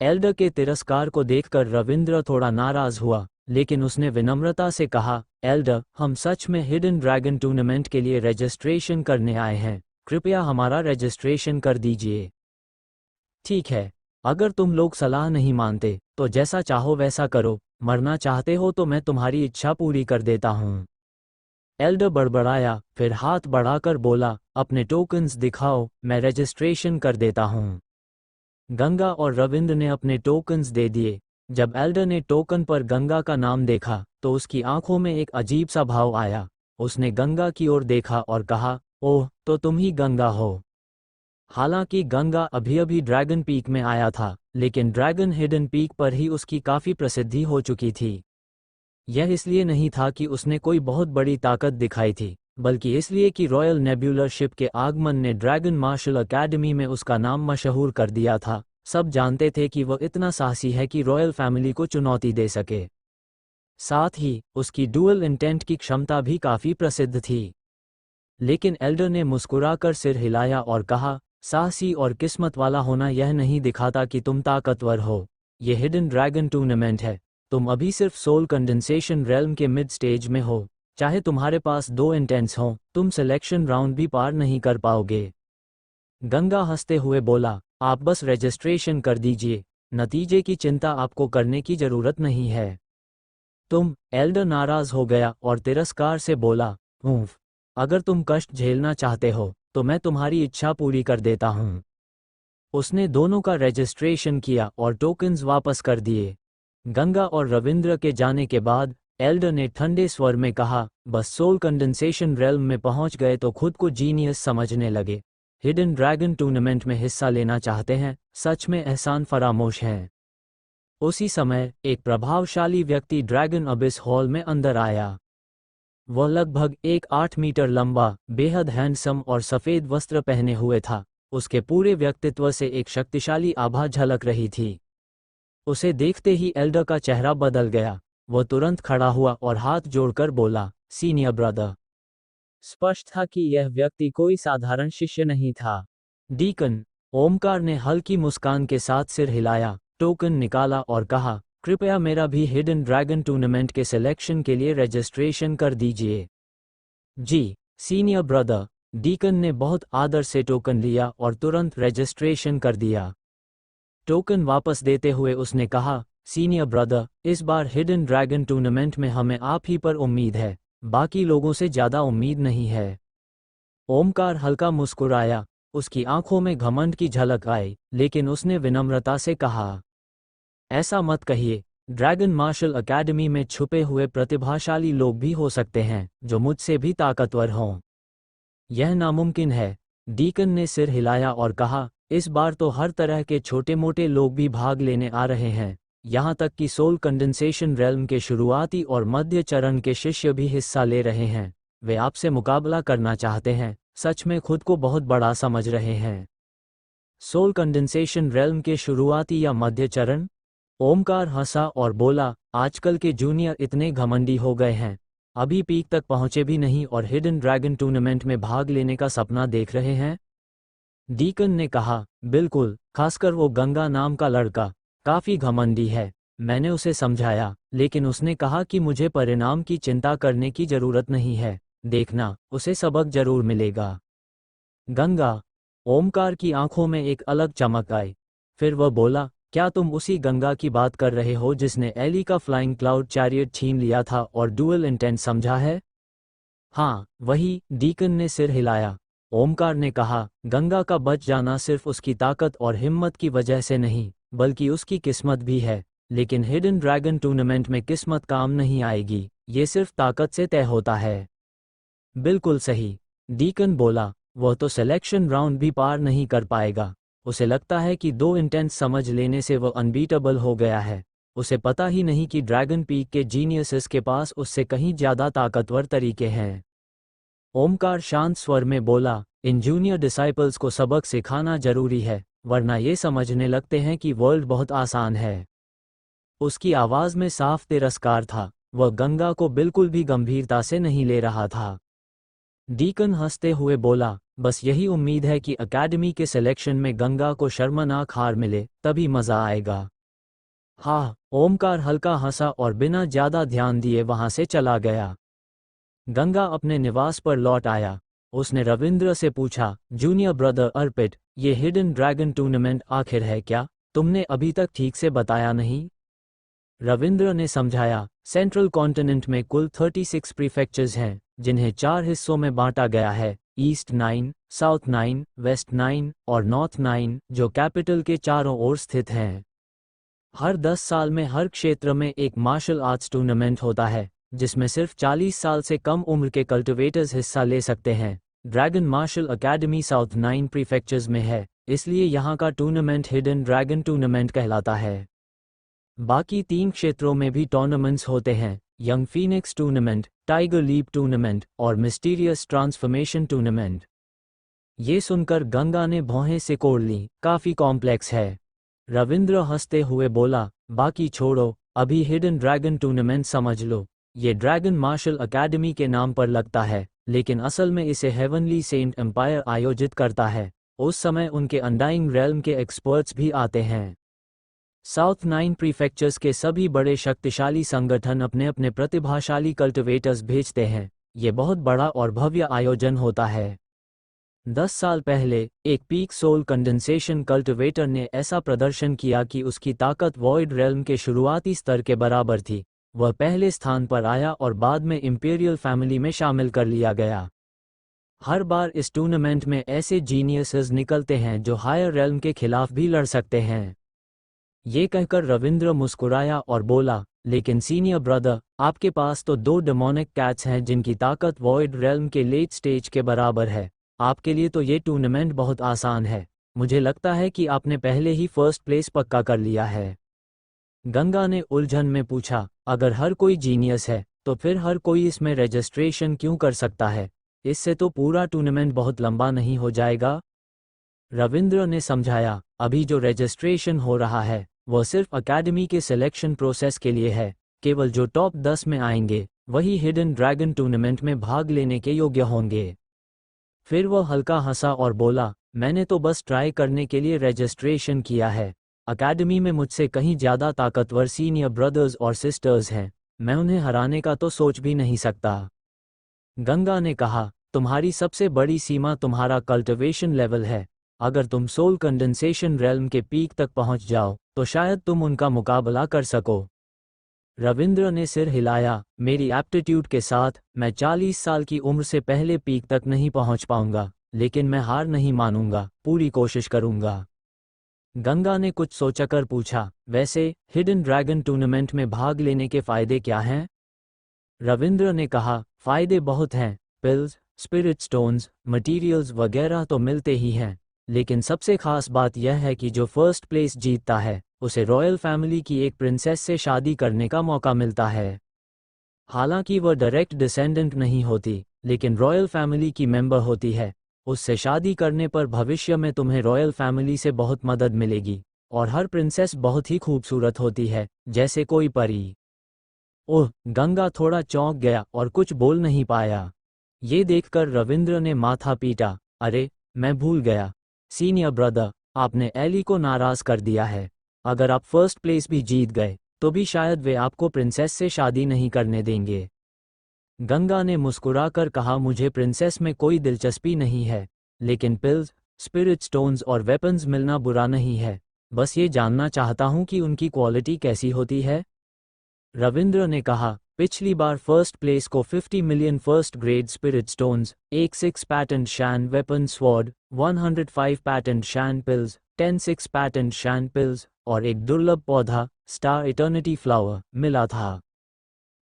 एल्डर के तिरस्कार को देखकर रविंद्र थोड़ा नाराज हुआ, लेकिन उसने विनम्रता से कहा, एल्डर, हम सच में हिडन ड्रैगन टूर्नामेंट के लिए रजिस्ट्रेशन करने आए हैं। कृपया हमारा रजिस्ट्रेशन कर दीजिए। ठीक है, अगर तुम लोग सलाह नहीं मानते तो जैसा चाहो वैसा करो। मरना चाहते हो तो मैं तुम्हारी इच्छा पूरी कर देता हूँ। एल्डर बड़बड़ाया, फिर हाथ बढ़ाकर बोला, अपने टोकन्स दिखाओ, मैं रजिस्ट्रेशन कर देता हूँ। गंगा और रविंद्र ने अपने टोकन्स दे दिए। जब एल्डर ने टोकन पर गंगा का नाम देखा तो उसकी आंखों में एक अजीब सा भाव आया। उसने गंगा की ओर देखा और कहा, ओह, तो तुम ही गंगा हो। हालांकि गंगा अभी अभी ड्रैगन पीक में आया था, लेकिन ड्रैगन हिडन पीक पर ही उसकी काफ़ी प्रसिद्धि हो चुकी थी। यह इसलिए नहीं था कि उसने कोई बहुत बड़ी ताकत दिखाई थी, बल्कि इसलिए कि रॉयल नेब्यूलर शिप के आगमन ने ड्रैगन मार्शल अकेडमी में उसका नाम मशहूर कर दिया था। सब जानते थे कि वह इतना साहसी है कि रॉयल फैमिली को चुनौती दे सके। साथ ही उसकी डुअल इंटेंट की क्षमता भी काफ़ी प्रसिद्ध थी। लेकिन एल्डर ने मुस्कुराकर सिर हिलाया और कहा, साहसी और किस्मत वाला होना यह नहीं दिखाता कि तुम ताकतवर हो। ये हिडन ड्रैगन टूर्नामेंट है। तुम अभी सिर्फ सोल कंडेंसेशन रेल्म के मिड स्टेज में हो। चाहे तुम्हारे पास 2 इंटेंस हों, तुम सिलेक्शन राउंड भी पार नहीं कर पाओगे। गंगा हंसते हुए बोला, आप बस रजिस्ट्रेशन कर दीजिए, नतीजे की चिंता आपको करने की जरूरत नहीं है। एल्डर नाराज हो गया और तिरस्कार से बोला, ऊफ, अगर तुम कष्ट झेलना चाहते हो तो मैं तुम्हारी इच्छा पूरी कर देता हूँ। उसने दोनों का रजिस्ट्रेशन किया और टोकन्स वापस कर दिए। गंगा और रविंद्र के जाने के बाद एल्डर ने ठंडे स्वर में कहा, बस सोल कंडेंसेशन रेल्म में पहुंच गए तो खुद को जीनियस समझने लगे। हिडन ड्रैगन टूर्नामेंट में हिस्सा लेना चाहते हैं, सच में एहसान फरामोश हैं। उसी समय एक प्रभावशाली व्यक्ति ड्रैगन अबिस हॉल में अंदर आया। वह लगभग 8 मीटर लंबा, बेहद हैंडसम और सफ़ेद वस्त्र पहने हुए था। उसके पूरे व्यक्तित्व से एक शक्तिशाली आभा झलक रही थी। उसे देखते ही एल्डर का चेहरा बदल गया। वह तुरंत खड़ा हुआ और हाथ जोड़कर बोला, सीनियर ब्रदर। स्पष्ट था कि यह व्यक्ति कोई साधारण शिष्य नहीं था। डीकन ओमकार ने हल्की मुस्कान के साथ सिर हिलाया, टोकन निकाला और कहा, कृपया मेरा भी हिडन ड्रैगन टूर्नामेंट के सिलेक्शन के लिए रजिस्ट्रेशन कर दीजिए। जी, सीनियर ब्रदर। डीकन ने बहुत आदर से टोकन लिया और तुरंत रजिस्ट्रेशन कर दिया। टोकन वापस देते हुए उसने कहा, सीनियर ब्रदर, इस बार हिडन ड्रैगन टूर्नामेंट में हमें आप ही पर उम्मीद है, बाकी लोगों से ज़्यादा उम्मीद नहीं है। ओमकार हल्का मुस्कुराया, उसकी आंखों में घमंड की झलक आई, लेकिन उसने विनम्रता से कहा, ऐसा मत कहिए। ड्रैगन मार्शल अकेडमी में छुपे हुए प्रतिभाशाली लोग भी हो सकते हैं जो मुझसे भी ताकतवर हों। यह नामुमकिन है। डीकन ने सिर हिलाया और कहा, इस बार तो हर तरह के छोटे मोटे लोग भी भाग लेने आ रहे हैं, यहाँ तक कि सोल कंडेंसेशन रेल्म के शुरुआती और मध्य चरण के शिष्य भी हिस्सा ले रहे हैं। वे आपसे मुकाबला करना चाहते हैं, सच में खुद को बहुत बड़ा समझ रहे हैं। सोल कंडेंसेशन रेल्म के शुरुआती या मध्य चरण? ओमकार हंसा और बोला, आजकल के जूनियर इतने घमंडी हो गए हैं, अभी पीक तक पहुंचे भी नहीं और हिडन ड्रैगन टूर्नामेंट में भाग लेने का सपना देख रहे हैं। डीकन ने कहा, बिल्कुल, खासकर वो गंगा नाम का लड़का, काफी घमंडी है। मैंने उसे समझाया, लेकिन उसने कहा कि मुझे परिणाम की चिंता करने की जरूरत नहीं है, देखना, उसे सबक जरूर मिलेगा। गंगा? ओमकार की आंखों में एक अलग चमक आई। फिर वह बोला, क्या तुम उसी गंगा की बात कर रहे हो जिसने एली का फ्लाइंग क्लाउड चैरियट छीन लिया था और डुअल इंटेंट समझा है? हाँ, वही। डीकन ने सिर हिलाया। ओमकार ने कहा, गंगा का बच जाना सिर्फ उसकी ताकत और हिम्मत की वजह से नहीं, बल्कि उसकी किस्मत भी है। लेकिन हिडन ड्रैगन टूर्नामेंट में किस्मत काम नहीं आएगी, ये सिर्फ ताकत से तय होता है। बिल्कुल सही। डीकन बोला, वह तो सिलेक्शन राउंड भी पार नहीं कर पाएगा। उसे लगता है कि 2 इंटेंस समझ लेने से वह अनबीटेबल हो गया है। उसे पता ही नहीं कि ड्रैगन पीक के जीनियसेस के पास उससे कहीं ज़्यादा ताकतवर तरीके हैं। ओमकार शांत स्वर में बोला, इन जूनियर डिसाइपल्स को सबक सिखाना जरूरी है, वरना ये समझने लगते हैं कि वर्ल्ड बहुत आसान है। उसकी आवाज़ में साफ तिरस्कार था, वह गंगा को बिल्कुल भी गंभीरता से नहीं ले रहा था। डीकन हंसते हुए बोला, बस यही उम्मीद है कि अकेडमी के सिलेक्शन में गंगा को शर्मनाक हार मिले, तभी मज़ा आएगा। हाँ, ओमकार हल्का हंसा और बिना ज़्यादा ध्यान दिए वहाँ से चला गया। गंगा अपने निवास पर लौट आया। उसने रविंद्र से पूछा, जूनियर ब्रदर अर्पित, ये हिडन ड्रैगन टूर्नामेंट आखिर है क्या? तुमने अभी तक ठीक से बताया नहीं। रविंद्र ने समझाया, सेंट्रल कॉन्टिनेंट में कुल 36 प्रीफेक्चर्स हैं, जिन्हें 4 हिस्सों में बांटा गया है, ईस्ट 9, साउथ 9, वेस्ट 9 और नॉर्थ 9, जो कैपिटल के चारों ओर स्थित हैं। हर 10 साल में हर क्षेत्र में एक मार्शल आर्ट्स टूर्नामेंट होता है, जिसमें सिर्फ 40 साल से कम उम्र के कल्टिवेटर्स हिस्सा ले सकते हैं। ड्रैगन मार्शल अकेडमी साउथ 9 प्रीफेक्चर्स में है, इसलिए यहाँ का टूर्नामेंट हिडन ड्रैगन टूर्नामेंट कहलाता है। बाकी 3 क्षेत्रों में भी टूर्नामेंट्स होते हैं, young phoenix tournament, tiger leap tournament और मिस्टीरियस ट्रांसफॉर्मेशन टूर्नामेंट। ये सुनकर गंगा ने भौहें सिकोड़ लीं, काफी कॉम्प्लेक्स है। रविंद्र हंसते हुए बोला, बाकी छोड़ो, अभी हिडन ड्रैगन टूर्नामेंट समझ लो। ये ड्रैगन मार्शल अकेडमी के नाम पर लगता है, लेकिन असल में इसे हेवनली सेंट एम्पायर आयोजित करता है। उस समय उनके अनडाइंग रेल्म के एक्सपर्ट्स भी आते हैं। साउथ 9 प्रीफेक्चर्स के सभी बड़े शक्तिशाली संगठन अपने अपने प्रतिभाशाली कल्टिवेटर्स भेजते हैं। ये बहुत बड़ा और भव्य आयोजन होता है। 10 साल पहले एक पीक सोल कंडेंसेशन कल्टिवेटर ने ऐसा प्रदर्शन किया कि उसकी ताकत वॉइड रेल्म के शुरुआती स्तर के बराबर थी। वह पहले स्थान पर आया और बाद में इंपीरियल फैमिली में शामिल कर लिया गया। हर बार इस टूर्नामेंट में ऐसे जीनियसेस निकलते हैं जो हायर रेल्म के खिलाफ भी लड़ सकते हैं। ये कहकर रविंद्र मुस्कुराया और बोला, लेकिन सीनियर ब्रदर, आपके पास तो 2 डेमोनिक कैट्स हैं जिनकी ताकत वॉइड रेल्म के लेट स्टेज के बराबर है। आपके लिए तो ये टूर्नामेंट बहुत आसान है। मुझे लगता है कि आपने पहले ही फर्स्ट प्लेस पक्का कर लिया है। गंगा ने उलझन में पूछा, अगर हर कोई जीनियस है तो फिर हर कोई इसमें रजिस्ट्रेशन क्यों कर सकता है? इससे तो पूरा टूर्नामेंट बहुत लंबा नहीं हो जाएगा? रविंद्र ने समझाया, अभी जो रजिस्ट्रेशन हो रहा है वह सिर्फ अकेडमी के सिलेक्शन प्रोसेस के लिए है। केवल जो टॉप 10 में आएंगे वही हिडन ड्रैगन टूर्नामेंट में भाग लेने के योग्य होंगे। फिर वह हल्का हंसा और बोला, मैंने तो बस ट्राई करने के लिए रजिस्ट्रेशन किया है। अकेडमी में मुझसे कहीं ज़्यादा ताकतवर सीनियर ब्रदर्स और सिस्टर्स हैं, मैं उन्हें हराने का तो सोच भी नहीं सकता। गंगा ने कहा, तुम्हारी सबसे बड़ी सीमा तुम्हारा कल्टिवेशन लेवल है। अगर तुम सोल कंडेंसेशन रेल्म के पीक तक पहुंच जाओ तो शायद तुम उनका मुकाबला कर सको। रविंद्र ने सिर हिलाया, मेरी एप्टीट्यूड के साथ मैं 40 साल की उम्र से पहले पीक तक नहीं पहुंच पाऊंगा, लेकिन मैं हार नहीं मानूंगा, पूरी कोशिश करूंगा। गंगा ने कुछ सोचकर पूछा, वैसे हिडन ड्रैगन टूर्नामेंट में भाग लेने के फायदे क्या हैं? रविंद्र ने कहा, फायदे बहुत हैं, पिल्स, स्पिरिट स्टोन्स, मटीरियल्स वगैरह तो मिलते ही हैं, लेकिन सबसे खास बात यह है कि जो फर्स्ट प्लेस जीतता है उसे रॉयल फैमिली की एक प्रिंसेस से शादी करने का मौका मिलता है। हालांकि वह डायरेक्ट डिसेंडेंट नहीं होती, लेकिन रॉयल फैमिली की मेंबर होती है। उससे शादी करने पर भविष्य में तुम्हें रॉयल फैमिली से बहुत मदद मिलेगी, और हर प्रिंसेस बहुत ही खूबसूरत होती है, जैसे कोई परी। ओह, गंगा थोड़ा चौंक गया और कुछ बोल नहीं पाया। ये देखकर रविंद्र ने माथा पीटा, अरे मैं भूल गया सीनियर ब्रदर, आपने एली को नाराज कर दिया है। अगर आप फर्स्ट प्लेस भी जीत गए तो भी शायद वे आपको प्रिंसेस से शादी नहीं करने देंगे। गंगा ने मुस्कुराकर कहा, मुझे प्रिंसेस में कोई दिलचस्पी नहीं है, लेकिन पिल्स, स्पिरिट स्टोन्स और वेपन्स मिलना बुरा नहीं है। बस ये जानना चाहता हूँ कि उनकी क्वालिटी कैसी होती है। रविंद्र ने कहा, पिछली बार फर्स्ट प्लेस को 50 million first grade spirit stones, एक 6 पैटेंट शैन वेपन स्वॉर्ड, 105 पैटेंट शैन पिल्स, 10 6 पैटेंट शैन पिल्स और एक दुर्लभ पौधा स्टार इटर्निटी फ्लावर मिला था।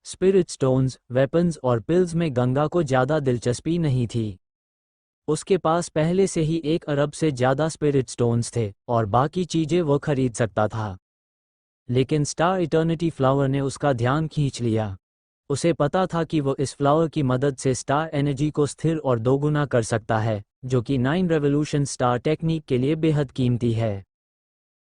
स्पिरिट स्टोन्स, वेपन्स और पिल्स में गंगा को ज़्यादा दिलचस्पी नहीं थी। उसके पास पहले से ही 1 अरब से ज़्यादा स्पिरिट स्टोन्स थे और बाकी चीज़ें वो खरीद सकता था। लेकिन स्टार इटर्निटी फ्लावर ने उसका ध्यान खींच लिया। उसे पता था कि वो इस फ्लावर की मदद से स्टार एनर्जी को स्थिर और दोगुना कर सकता है, जो कि 9 रेवोल्यूशन स्टार टेक्निक के लिए बेहद कीमती है।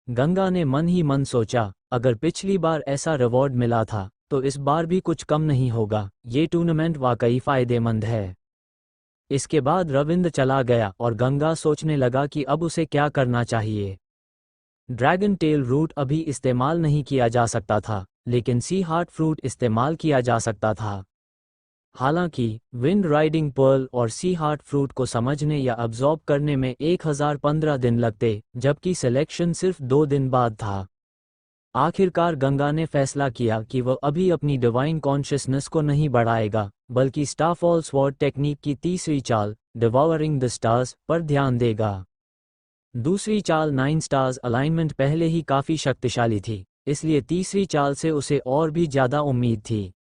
गंगा ने मन ही मन सोचा, अगर पिछली बार ऐसा रिवॉर्ड मिला था तो इस बार भी कुछ कम नहीं होगा। ये टूर्नामेंट वाकई फ़ायदेमंद है। इसके बाद रविंद्र चला गया और गंगा सोचने लगा कि अब उसे क्या करना चाहिए। ड्रैगन टेल रूट अभी इस्तेमाल नहीं किया जा सकता था, लेकिन सी हार्ट फ्रूट इस्तेमाल किया जा सकता था। हालांकि विंड राइडिंग पर्ल और सी हार्ट फ्रूट को समझने या अब्जॉर्ब करने में 1015 दिन लगते, जबकि सिलेक्शन सिर्फ 2 दिन बाद था। आखिरकार गंगा ने फैसला किया कि वह अभी अपनी डिवाइन कॉन्शियसनेस को नहीं बढ़ाएगा, बल्कि स्टारफॉल स्वॉर्ड टेक्निक की तीसरी चाल, डिवॉरिंग द स्टार्स, पर ध्यान देगा। दूसरी चाल 9 स्टार्स अलाइनमेंट पहले ही काफ़ी शक्तिशाली थी, इसलिए तीसरी चाल से उसे और भी ज़्यादा उम्मीद थी।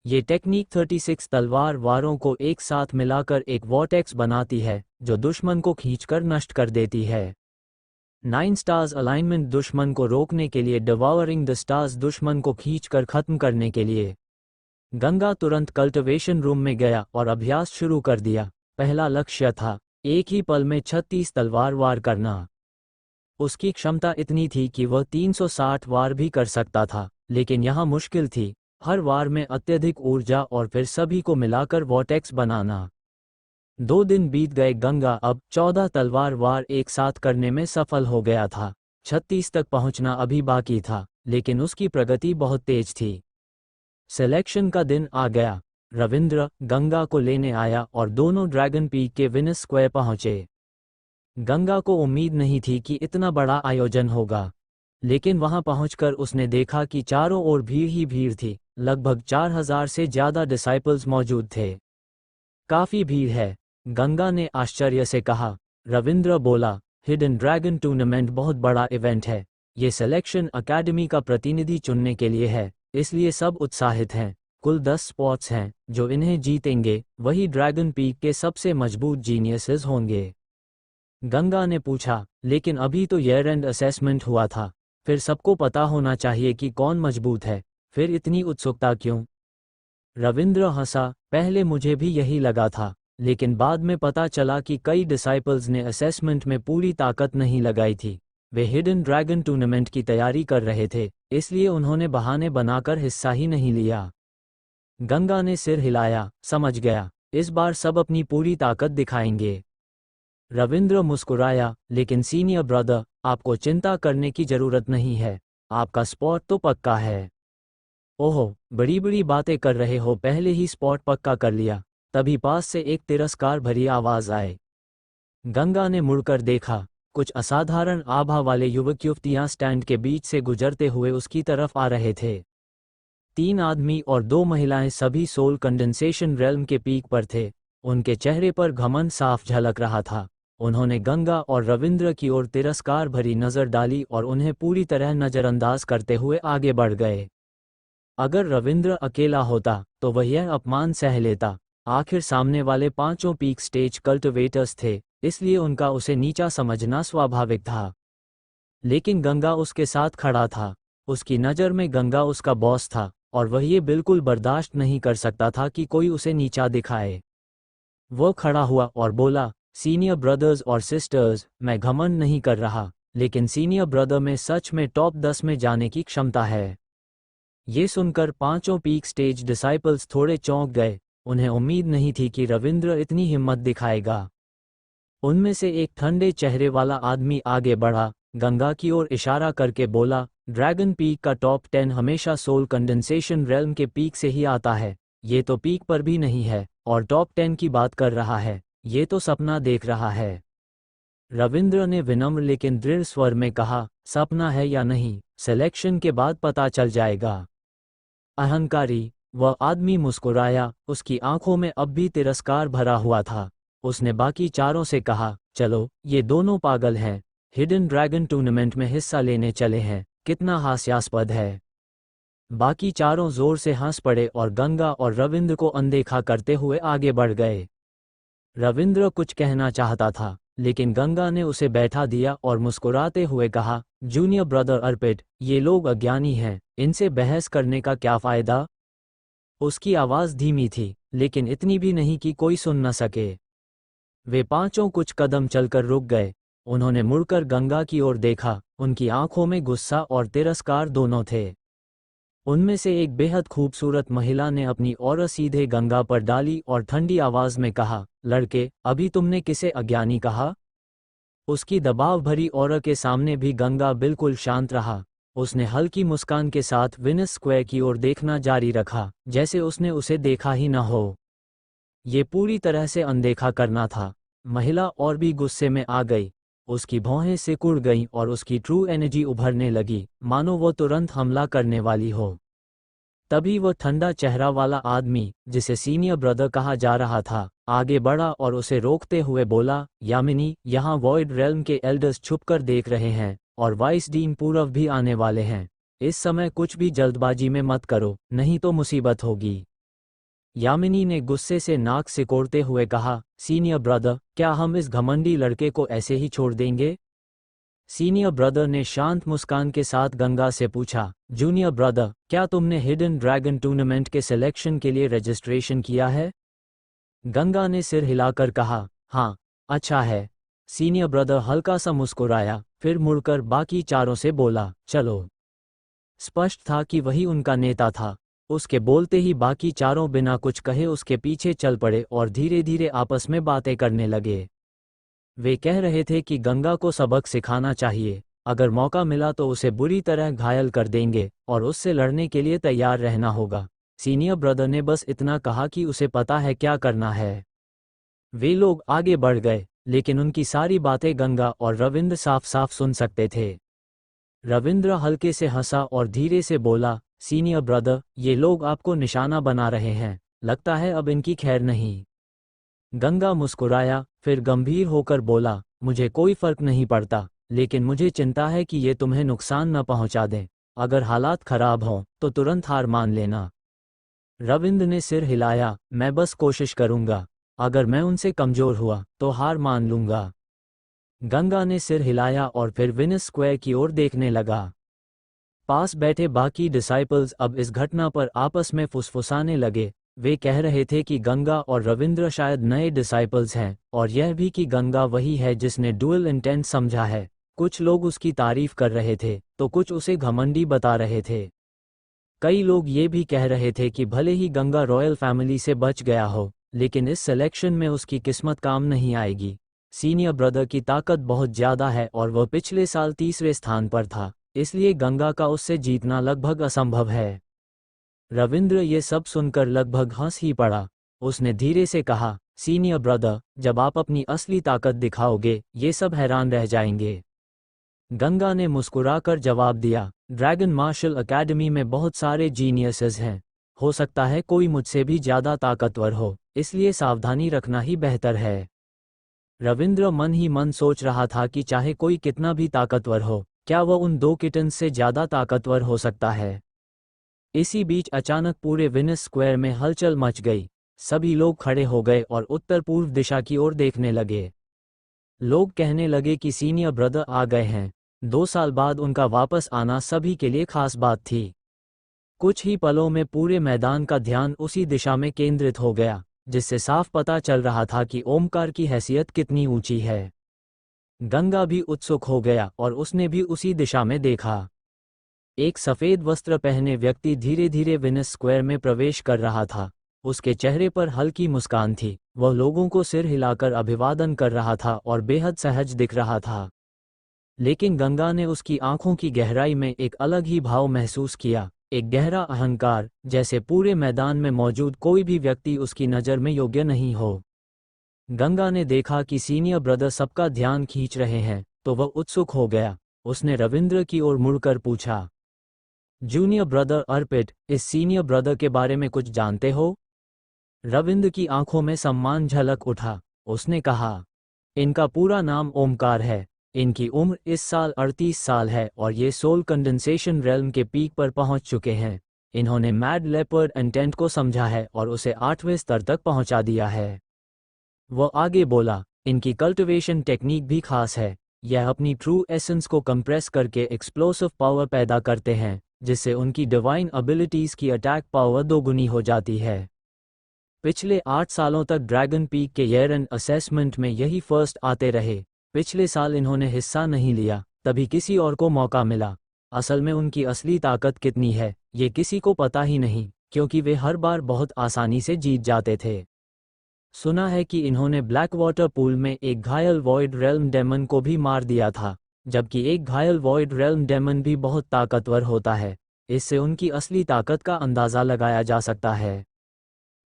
ये टेक्निक 36 तलवार वारों को एक साथ मिलाकर एक वॉर्टेक्स बनाती है जो दुश्मन को खींचकर नष्ट कर देती है। 9 स्टार्स अलाइनमेंट दुश्मन को रोकने के लिए, डिवॉरिंग द स्टार्स दुश्मन को खींचकर खत्म करने के लिए। गंगा तुरंत कल्टिवेशन रूम में गया और अभ्यास शुरू कर दिया। पहला लक्ष्य था एक ही पल में 36 तलवार वार करना। उसकी क्षमता इतनी थी कि वह 360 वार भी कर सकता था, लेकिन यहाँ मुश्किल थी हर वार में अत्यधिक ऊर्जा और फिर सभी को मिलाकर वॉर्टेक्स बनाना। 2 दिन बीत गए, गंगा अब 14 तलवार वार एक साथ करने में सफल हो गया था। 36 तक पहुंचना अभी बाकी था, लेकिन उसकी प्रगति बहुत तेज थी। सिलेक्शन का दिन आ गया। रविंद्र गंगा को लेने आया और दोनों ड्रैगन पीक के विनस स्क्वायर पहुंचे। गंगा को उम्मीद नहीं थी कि इतना बड़ा आयोजन होगा, लेकिन वहां पहुंचकर उसने देखा कि चारों ओर भीड़ ही भीड़ थी। लगभग 4000 से ज्यादा डिसाइपल्स मौजूद थे। काफी भीड़ है, गंगा ने आश्चर्य से कहा। रविंद्र बोला, हिडन ड्रैगन टूर्नामेंट बहुत बड़ा इवेंट है। ये सिलेक्शन अकेडमी का प्रतिनिधि चुनने के लिए है, इसलिए सब उत्साहित हैं। कुल 10 स्पॉट्स हैं, जो इन्हें जीतेंगे वही ड्रैगन पीक के सबसे मजबूत जीनियसेस होंगे। गंगा ने पूछा, लेकिन अभी तो ईयर एंड असेसमेंट हुआ था, फिर सबको पता होना चाहिए कि कौन मजबूत है, फिर इतनी उत्सुकता क्यों? रविंद्र हंसा, पहले मुझे भी यही लगा था, लेकिन बाद में पता चला कि कई डिसाइपल्स ने असेसमेंट में पूरी ताकत नहीं लगाई थी। वे हिडन ड्रैगन टूर्नामेंट की तैयारी कर रहे थे, इसलिए उन्होंने बहाने बनाकर हिस्सा ही नहीं लिया। गंगा ने सिर हिलाया, समझ गया, इस बार सब अपनी पूरी ताकत दिखाएंगे। रविंद्र मुस्कुराया, लेकिन सीनियर ब्रदर, आपको चिंता करने की जरूरत नहीं है, आपका स्पॉट तो पक्का है। ओहो, बड़ी बड़ी बातें कर रहे हो, पहले ही स्पॉट पक्का कर लिया। तभी पास से एक तिरस्कार भरी आवाज आए। गंगा ने मुड़कर देखा, कुछ असाधारण आभा वाले युवक युवतियां स्टैंड के बीच से गुजरते हुए उसकी तरफ आ रहे थे। 3 आदमी और 2 महिलाएं सभी सोल कंडेंसेशन रेल्म के पीक पर थे। उनके चेहरे पर घमंड साफ झलक रहा था। उन्होंने गंगा और रविंद्र की ओर तिरस्कार भरी नजर डाली और उन्हें पूरी तरह नजरअंदाज करते हुए आगे बढ़ गए। अगर रविंद्र अकेला होता तो वह यह अपमान सह लेता। आखिर सामने वाले 5 पीक स्टेज कल्टिवेटर्स थे, इसलिए उनका उसे नीचा समझना स्वाभाविक था। लेकिन गंगा उसके साथ खड़ा था। उसकी नज़र में गंगा उसका बॉस था और वह ये बिल्कुल बर्दाश्त नहीं कर सकता था कि कोई उसे नीचा दिखाए। वो खड़ा हुआ और बोला, सीनियर ब्रदर्स और सिस्टर्स, मैं घमंड नहीं कर रहा, लेकिन सीनियर ब्रदर में सच में टॉप 10 में जाने की क्षमता है। ये सुनकर 5 पीक स्टेज डिसाइपल्स थोड़े चौंक गए। उन्हें उम्मीद नहीं थी कि रविंद्र इतनी हिम्मत दिखाएगा। उनमें से एक ठंडे चेहरे वाला आदमी आगे बढ़ा, गंगा की ओर इशारा करके बोला, ड्रैगन पीक का टॉप 10 हमेशा सोल कंडेंसेशन रेल्म के पीक से ही आता है। ये तो पीक पर भी नहीं है और टॉप 10 की बात कर रहा है, ये तो सपना देख रहा है। रविंद्र ने विनम्र लेकिन दृढ़ स्वर में कहा, सपना है या नहीं, सिलेक्शन के बाद पता चल जाएगा। अहंकारी, वह आदमी मुस्कुराया, उसकी आंखों में अब भी तिरस्कार भरा हुआ था। उसने बाकी चारों से कहा, चलो, ये दोनों पागल हैं, हिडन ड्रैगन टूर्नामेंट में हिस्सा लेने चले हैं, कितना हास्यास्पद है। बाकी चारों जोर से हंस पड़े और गंगा और रविंद्र को अनदेखा करते हुए आगे बढ़ गए। रविंद्र कुछ कहना चाहता था, लेकिन गंगा ने उसे बैठा दिया और मुस्कुराते हुए कहा, जूनियर ब्रदर अर्पित, ये लोग अज्ञानी हैं, इनसे बहस करने का क्या फायदा। उसकी आवाज़ धीमी थी, लेकिन इतनी भी नहीं कि कोई सुन न सके। वे 5 कुछ कदम चलकर रुक गए। उन्होंने मुड़कर गंगा की ओर देखा, उनकी आंखों में गुस्सा और तिरस्कार दोनों थे। उनमें से एक बेहद खूबसूरत महिला ने अपनी औरत सीधे गंगा पर डाली और ठंडी आवाज में कहा, लड़के, अभी तुमने किसे अज्ञानी कहा? उसकी दबाव भरी औरत के सामने भी गंगा बिल्कुल शांत रहा। उसने हल्की मुस्कान के साथ विनस स्क्वायर की ओर देखना जारी रखा, जैसे उसने उसे देखा ही न हो। ये पूरी तरह से अनदेखा करना था। महिला और भी गुस्से में आ गई। उसकी भौहें सिकुड़ गईं और उसकी ट्रू एनर्जी उभरने लगी, मानो वो तुरंत हमला करने वाली हो। तभी वो ठंडा चेहरा वाला आदमी, जिसे सीनियर ब्रदर कहा जा रहा था, आगे बढ़ा और उसे रोकते हुए बोला, यामिनी, यहाँ वॉइड रेल्म के एल्डर्स छुपकर देख रहे हैं और वाइस डीन पूर्व भी आने वाले हैं। इस समय कुछ भी जल्दबाजी में मत करो, नहीं तो मुसीबत होगी। यामिनी ने गुस्से से नाक सिकोड़ते हुए कहा, सीनियर ब्रदर, क्या हम इस घमंडी लड़के को ऐसे ही छोड़ देंगे? सीनियर ब्रदर ने शांत मुस्कान के साथ गंगा से पूछा, जूनियर ब्रदर, क्या तुमने हिडन ड्रैगन टूर्नामेंट के सिलेक्शन के लिए रजिस्ट्रेशन किया है? गंगा ने सिर हिलाकर कहा, हाँ। अच्छा है। सीनियर ब्रदर हल्का सा मुस्कुराया, फिर मुड़कर बाकी चारों से बोला, चलो। स्पष्ट था कि वही उनका नेता था। उसके बोलते ही बाकी चारों बिना कुछ कहे उसके पीछे चल पड़े और धीरे धीरे आपस में बातें करने लगे। वे कह रहे थे कि गंगा को सबक सिखाना चाहिए, अगर मौका मिला तो उसे बुरी तरह घायल कर देंगे और उससे लड़ने के लिए तैयार रहना होगा। सीनियर ब्रदर ने बस इतना कहा कि उसे पता है क्या करना है। वे लोग आगे बढ़ गए, लेकिन उनकी सारी बातें गंगा और रविंद्र साफ साफ सुन सकते थे। रविंद्र हल्के से हंसा और धीरे से बोला, सीनियर ब्रदर, ये लोग आपको निशाना बना रहे हैं, लगता है अब इनकी खैर नहीं। गंगा मुस्कुराया, फिर गंभीर होकर बोला, मुझे कोई फर्क नहीं पड़ता, लेकिन मुझे चिंता है कि ये तुम्हें नुकसान न पहुंचा दें। अगर हालात खराब हों तो तुरंत हार मान लेना। रविंद्र ने सिर हिलाया, मैं बस कोशिश करूंगा, अगर मैं उनसे कमजोर हुआ तो हार मान लूंगा। गंगा ने सिर हिलाया और फिर विनस स्क्वायर की ओर देखने लगा। पास बैठे बाकी डिसाइपल्स अब इस घटना पर आपस में फुसफुसाने लगे। वे कह रहे थे कि गंगा और रविंद्र शायद नए डिसाइपल्स हैं, और यह भी कि गंगा वही है जिसने डुअल इंटेंट समझा है। कुछ लोग उसकी तारीफ कर रहे थे तो कुछ उसे घमंडी बता रहे थे। कई लोग ये भी कह रहे थे कि भले ही गंगा रॉयल फैमिली से बच गया हो, लेकिन इस सिलेक्शन में उसकी किस्मत काम नहीं आएगी। सीनियर ब्रदर की ताकत बहुत ज़्यादा है और वह पिछले साल तीसरे स्थान पर था, इसलिए गंगा का उससे जीतना लगभग असंभव है। रविंद्र ये सब सुनकर लगभग हंस ही पड़ा। उसने धीरे से कहा, सीनियर ब्रदर, जब आप अपनी असली ताकत दिखाओगे ये सब हैरान रह जाएंगे। गंगा ने मुस्कुराकर जवाब दिया, ड्रैगन मार्शल एकेडमी में बहुत सारे जीनियसेस हैं, हो सकता है कोई मुझसे भी ज़्यादा ताकतवर हो, इसलिए सावधानी रखना ही बेहतर है। रविंद्र मन ही मन सोच रहा था कि चाहे कोई कितना भी ताकतवर हो, क्या वह उन दो किटन्स से ज़्यादा ताकतवर हो सकता है। इसी बीच अचानक पूरे विनस स्क्वायर में हलचल मच गई। सभी लोग खड़े हो गए और उत्तर पूर्व दिशा की ओर देखने लगे। लोग कहने लगे कि सीनियर ब्रदर आ गए हैं। 2 साल बाद उनका वापस आना सभी के लिए खास बात थी। कुछ ही पलों में पूरे मैदान का ध्यान उसी दिशा में केंद्रित हो गया, जिससे साफ पता चल रहा था कि ओमकार की हैसियत कितनी ऊंची है। गंगा भी उत्सुक हो गया और उसने भी उसी दिशा में देखा। एक सफ़ेद वस्त्र पहने व्यक्ति धीरे धीरे विनस स्क्वायर में प्रवेश कर रहा था। उसके चेहरे पर हल्की मुस्कान थी। वह लोगों को सिर हिलाकर अभिवादन कर रहा था और बेहद सहज दिख रहा था। लेकिन गंगा ने उसकी आंखों की गहराई में एक अलग ही भाव महसूस किया, एक गहरा अहंकार, जैसे पूरे मैदान में मौजूद कोई भी व्यक्ति उसकी नज़र में योग्य नहीं हो। गंगा ने देखा कि सीनियर ब्रदर सबका ध्यान खींच रहे हैं, तो वह उत्सुक हो गया। उसने रविंद्र की ओर मुड़कर पूछा, जूनियर ब्रदर अर्पित, इस सीनियर ब्रदर के बारे में कुछ जानते हो? रविंद्र की आंखों में सम्मान झलक उठा। उसने कहा, इनका पूरा नाम ओमकार है। इनकी उम्र इस साल 38 साल है और ये सोल कंडेंसेशन रेल्म के पीक पर पहुंच चुके हैं। इन्होंने मैड लेपर्ड इंटेंट को समझा है और उसे 8वें स्तर तक पहुंचा दिया है। वह आगे बोला, इनकी कल्टिवेशन टेक्निक भी खास है। यह अपनी ट्रू एसेंस को कंप्रेस करके एक्सप्लोसिव पावर पैदा करते हैं, जिससे उनकी डिवाइन एबिलिटीज़ की अटैक पावर दोगुनी हो जाती है। पिछले 8 सालों तक ड्रैगन पीक के ईयर एंड असेसमेंट में यही फर्स्ट आते रहे। पिछले साल इन्होंने हिस्सा नहीं लिया, तभी किसी और को मौका मिला। असल में उनकी असली ताकत कितनी है ये किसी को पता ही नहीं, क्योंकि वे हर बार बहुत आसानी से जीत जाते थे। सुना है कि इन्होंने ब्लैक वाटर पूल में एक घायल वॉइड रेल्म डेमन को भी मार दिया था, जबकि एक घायल वॉइड रेल्म डेमन भी बहुत ताकतवर होता है। इससे उनकी असली ताकत का अंदाज़ा लगाया जा सकता है।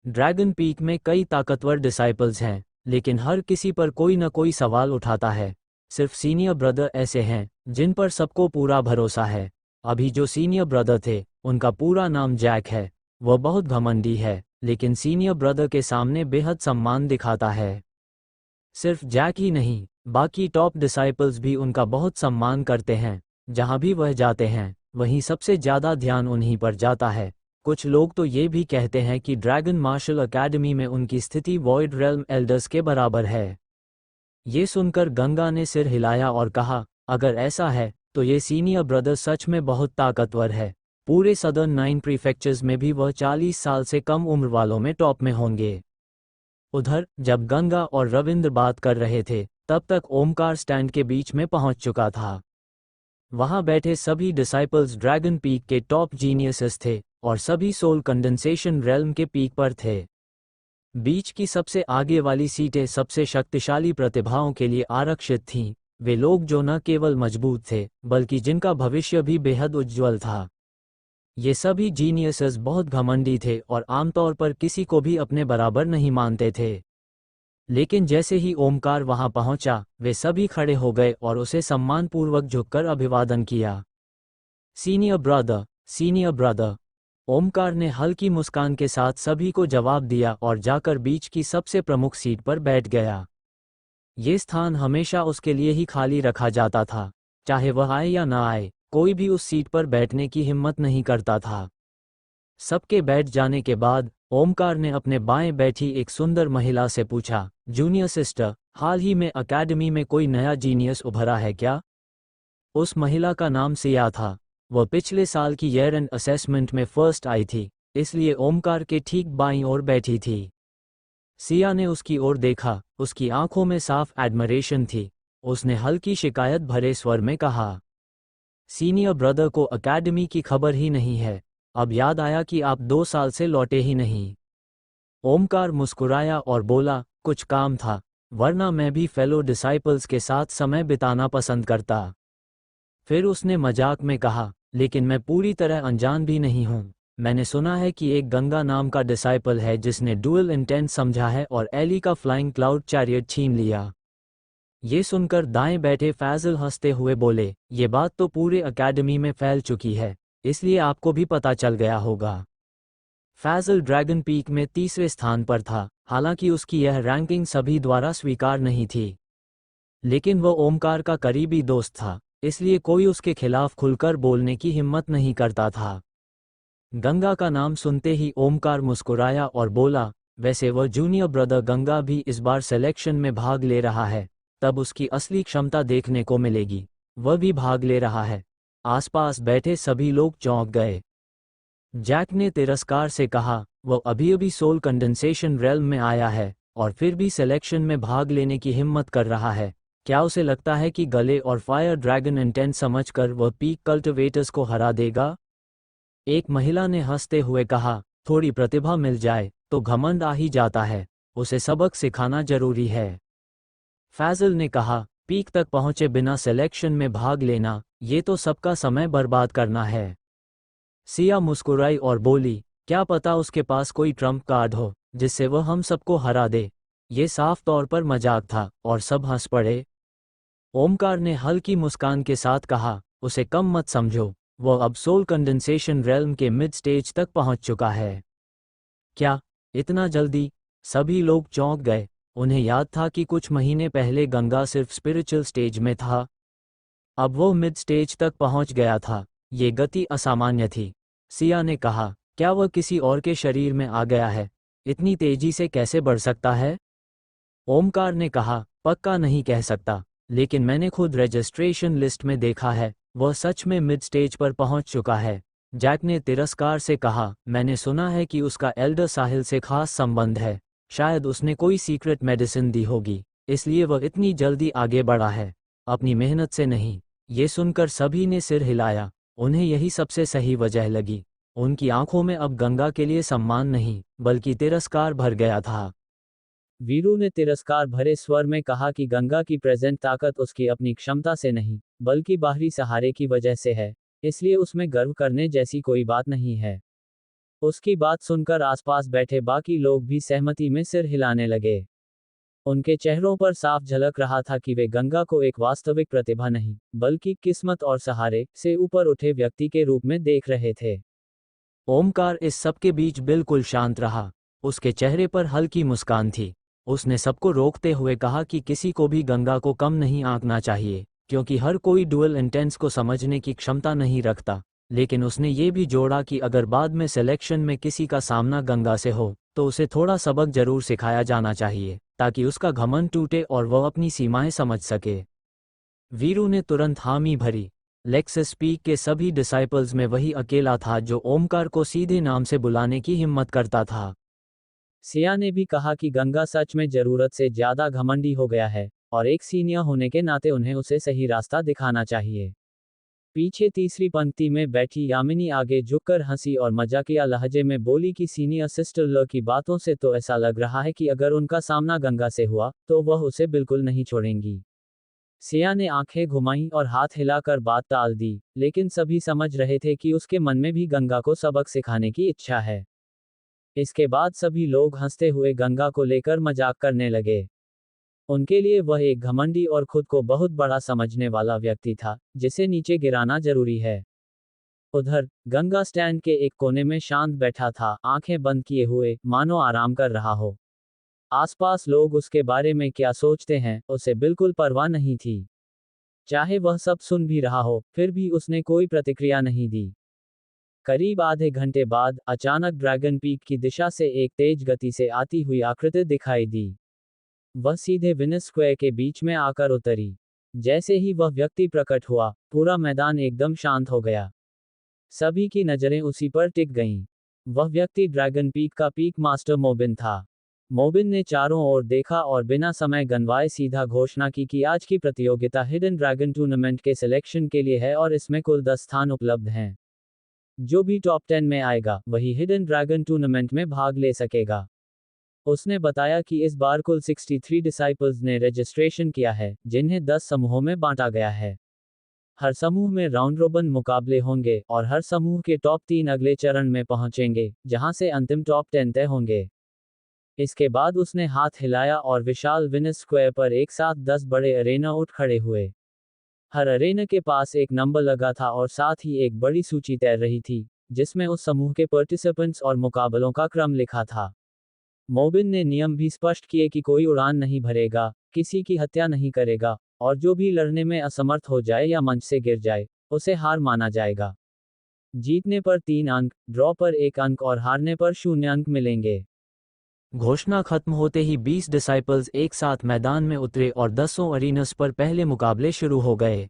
ड्रैगन पीक में कई ताकतवर डिसाइपल्स हैं, लेकिन हर किसी पर कोई न कोई सवाल उठाता है। सिर्फ सीनियर ब्रदर ऐसे हैं जिन पर सबको पूरा भरोसा है। अभी जो सीनियर ब्रदर थे, उनका पूरा नाम जैक है। वह बहुत घमंडी है, लेकिन सीनियर ब्रदर के सामने बेहद सम्मान दिखाता है। सिर्फ जैक ही नहीं, बाकी टॉप डिसाइपल्स भी उनका बहुत सम्मान करते हैं। जहां भी वह जाते हैं, वहीं सबसे ज़्यादा ध्यान उन्हीं पर जाता है। कुछ लोग तो ये भी कहते हैं कि ड्रैगन मार्शल अकेडमी में उनकी स्थिति वॉइड रेल्म एल्डर्स के बराबर है। ये सुनकर गंगा ने सिर हिलाया और कहा, अगर ऐसा है तो ये सीनियर ब्रदर सच में बहुत ताकतवर है। पूरे सदर्न 9 प्रीफेक्चर्स में भी वह 40 साल से कम उम्र वालों में टॉप में होंगे। उधर जब गंगा और रविंद्र बात कर रहे थे तब तक ओमकार स्टैंड के बीच में पहुंच चुका था। वहां बैठे सभी डिसाइपल्स ड्रैगन पीक के टॉप जीनियसेस थे और सभी सोल कंडेंसेशन रेल्म के पीक पर थे। बीच की सबसे आगे वाली सीटें सबसे शक्तिशाली प्रतिभाओं के लिए आरक्षित थीं। वे लोग जो न केवल मजबूत थे बल्कि जिनका भविष्य भी बेहद उज्ज्वल था। ये सभी जीनियसेस बहुत घमंडी थे और आमतौर पर किसी को भी अपने बराबर नहीं मानते थे। लेकिन जैसे ही ओमकार वहां पहुंचा, वे सभी खड़े हो गए और उसे सम्मानपूर्वक झुककर अभिवादन किया। Senior brother, senior brother. Omkar ने हल्की मुस्कान के साथ सभी को जवाब दिया और जाकर बीच की सबसे प्रमुख सीट पर बैठ गया। ये स्थान हमेशा उसके लिए ही खाली रखा जाता था। चाहे वह आए या ना आए, कोई भी उस सीट पर बैठने की हिम्मत नहीं करता था। सबके बैठ जाने के बाद ओमकार ने अपने बाएं बैठी एक सुंदर महिला से पूछा, जूनियर सिस्टर, हाल ही में अकेडमी में कोई नया जीनियस उभरा है क्या? उस महिला का नाम सिया था। वह पिछले साल की ईयर एंड असेसमेंट में फर्स्ट आई थी, इसलिए ओमकार के ठीक बाईं ओर बैठी थी। सिया ने उसकी ओर देखा, उसकी आंखों में साफ एडमिरेशन थी। उसने हल्की शिकायत भरे स्वर में कहा, सीनियर ब्रदर को अकेडमी की खबर ही नहीं है। अब याद आया कि आप 2 साल से लौटे ही नहीं। ओमकार मुस्कुराया और बोला, कुछ काम था, वरना मैं भी फेलो डिसाइपल्स के साथ समय बिताना पसंद करता। फिर उसने मजाक में कहा, लेकिन मैं पूरी तरह अनजान भी नहीं हूँ। मैंने सुना है कि एक गंगा नाम का डिसाइपल है जिसने डुअल इंटेंट समझा है और एली का फ्लाइंग क्लाउड चैरियट छीन लिया। ये सुनकर दाएं बैठे फैजल हंसते हुए बोले, ये बात तो पूरे अकेडमी में फैल चुकी है, इसलिए आपको भी पता चल गया होगा। फैजल ड्रैगन पीक में तीसरे स्थान पर था, हालांकि उसकी यह रैंकिंग सभी द्वारा स्वीकार नहीं थी। लेकिन वह ओमकार का करीबी दोस्त था, इसलिए कोई उसके खिलाफ खुलकर बोलने की हिम्मत नहीं करता था। गंगा का नाम सुनते ही ओमकार मुस्कुराया और बोला, वैसे वह जूनियर ब्रदर गंगा भी इस बार सिलेक्शन में भाग ले रहा है, तब उसकी असली क्षमता देखने को मिलेगी। वह भी भाग ले रहा है। आसपास बैठे सभी लोग चौंक गए। जैक ने तिरस्कार से कहा, वह अभी अभी सोल कंडेंसेशन रेल्म में आया है और फिर भी सिलेक्शन में भाग लेने की हिम्मत कर रहा है। क्या उसे लगता है कि गले और फायर ड्रैगन इंटेंट समझकर वह पीक कल्टिवेटर्स को हरा देगा? एक महिला ने हंसते हुए कहा, थोड़ी प्रतिभा मिल जाए तो घमंड आ ही जाता है, उसे सबक सिखाना जरूरी है। फैजल ने कहा, पीक तक पहुंचे बिना सिलेक्शन में भाग लेना, ये तो सबका समय बर्बाद करना है। सिया मुस्कुराई और बोली, क्या पता उसके पास कोई ट्रम्प कार्ड हो जिससे वह हम सबको हरा दे। ये साफ तौर पर मजाक था और सब हंस पड़े। ओमकार ने हल्की मुस्कान के साथ कहा, उसे कम मत समझो, वह अब सोल कंडेंसेशन रेल्म के मिड स्टेज तक पहुंच चुका है। क्या, इतना जल्दी? सभी लोग चौंक गए। उन्हें याद था कि कुछ महीने पहले गंगा सिर्फ स्पिरिचुअल स्टेज में था, अब वो मिड स्टेज तक पहुंच गया था। ये गति असामान्य थी। सिया ने कहा, क्या वह किसी और के शरीर में आ गया है? इतनी तेजी से कैसे बढ़ सकता है? ओमकार ने कहा, पक्का नहीं कह सकता, लेकिन मैंने खुद रजिस्ट्रेशन लिस्ट में देखा है, वह सच में मिड स्टेज पर पहुंच चुका है। जैक ने तिरस्कार से कहा, मैंने सुना है कि उसका एल्डर साहिल से खास संबंध है, शायद उसने कोई सीक्रेट मेडिसिन दी होगी, इसलिए वह इतनी जल्दी आगे बढ़ा है, अपनी मेहनत से नहीं। ये सुनकर सभी ने सिर हिलाया, उन्हें यही सबसे सही वजह लगी। उनकी आंखों में अब गंगा के लिए सम्मान नहीं बल्कि तिरस्कार भर गया था। वीरू ने तिरस्कार भरे स्वर में कहा कि गंगा की प्रेजेंट ताकत उसकी अपनी क्षमता से नहीं बल्कि बाहरी सहारे की वजह से है, इसलिए उसमें गर्व करने जैसी कोई बात नहीं है। उसकी बात सुनकर आसपास बैठे बाकी लोग भी सहमति में सिर हिलाने लगे। उनके चेहरों पर साफ झलक रहा था कि वे गंगा को एक वास्तविक प्रतिभा नहीं बल्कि किस्मत और सहारे से ऊपर उठे व्यक्ति के रूप में देख रहे थे। ओमकार इस सबके बीच बिल्कुल शांत रहा, उसके चेहरे पर हल्की मुस्कान थी। उसने सबको रोकते हुए कहा कि किसी को भी गंगा को कम नहीं आंकना चाहिए, क्योंकि हर कोई डुअल इंटेंस को समझने की क्षमता नहीं रखता, लेकिन उसने ये भी जोड़ा कि अगर बाद में सिलेक्शन में किसी का सामना गंगा से हो तो उसे थोड़ा सबक जरूर सिखाया जाना चाहिए ताकि उसका घमंड टूटे और वह अपनी सीमाएं समझ सके। वीरू ने तुरंत हामी भरी। लेक्सस पीक के सभी डिसाइपल्स में वही अकेला था जो ओमकार को सीधे नाम से बुलाने की हिम्मत करता था। सिया ने भी कहा कि गंगा सच में जरूरत से ज्यादा घमंडी हो गया है और एक सीनियर होने के नाते उन्हें उसे सही रास्ता दिखाना चाहिए। पीछे तीसरी पंक्ति में बैठी यामिनी आगे झुककर हंसी और मजाकिया लहजे में बोली कि सीनियर सिस्टर ल की बातों से तो ऐसा लग रहा है कि अगर उनका सामना गंगा से हुआ तो वह उसे बिल्कुल नहीं छोड़ेंगी। सिया ने आंखें घुमाई और हाथ हिलाकर बात टाल दी, लेकिन सभी समझ रहे थे कि उसके मन में भी गंगा को सबक सिखाने की इच्छा है। इसके बाद सभी लोग हंसते हुए गंगा को लेकर मजाक करने लगे। उनके लिए वह एक घमंडी और खुद को बहुत बड़ा समझने वाला व्यक्ति था, जिसे नीचे गिराना जरूरी है। उधर गंगा स्टैंड के एक कोने में शांत बैठा था, आंखें बंद किए हुए, मानो आराम कर रहा हो। आसपास लोग उसके बारे में क्या सोचते हैं, उसे बिल्कुल परवाह नहीं थी। चाहे वह सब सुन भी रहा हो, फिर भी उसने कोई प्रतिक्रिया नहीं दी। करीब आधे घंटे बाद अचानक ड्रैगन पीक की दिशा से एक तेज गति से आती हुई आकृति दिखाई दी। वह सीधे विनस स्क्वायर के बीच में आकर उतरी। जैसे ही वह व्यक्ति प्रकट हुआ, पूरा मैदान एकदम शांत हो गया। सभी की नजरें उसी पर टिक गईं। वह व्यक्ति ड्रैगन पीक का पीक मास्टर मोबिन था। मोबिन ने चारों ओर देखा और बिना समय गंवाए सीधा घोषणा की कि आज की प्रतियोगिता हिडन ड्रैगन टूर्नामेंट के सिलेक्शन के लिए है और इसमें कुल 10 स्थान उपलब्ध हैं। जो भी टॉप 10 में आएगा वही हिडन ड्रैगन टूर्नामेंट में भाग ले सकेगा। उसने बताया कि इस बार कुल 63 डिसाइपल्स ने रजिस्ट्रेशन किया है, जिन्हें 10 समूहों में बांटा गया है। हर समूह में राउंड रोबन मुकाबले होंगे और हर समूह के टॉप 3 अगले चरण में पहुंचेंगे, जहां से अंतिम टॉप 10 तय होंगे। इसके बाद उसने हाथ हिलाया और विशाल विनस स्क्वायर पर एक साथ 10 बड़े अरेना उठ खड़े हुए। हर अरेना के पास एक नंबर लगा था और साथ ही एक बड़ी सूची तैर रही थी, जिसमें उस समूह के पार्टिसिपेंट्स और मुकाबलों का क्रम लिखा था। मोबिन ने नियम भी स्पष्ट किए कि कोई उड़ान नहीं भरेगा, किसी की हत्या नहीं करेगा, और जो भी लड़ने में असमर्थ हो जाए या मंच से गिर जाए, उसे हार माना जाएगा। जीतने पर 3 अंक, ड्रॉ पर 1 अंक और हारने पर 0 अंक मिलेंगे। घोषणा खत्म होते ही 20 डिसाइपल्स एक साथ मैदान में उतरे और 10 अरीनस पर पहले मुकाबले शुरू हो गए।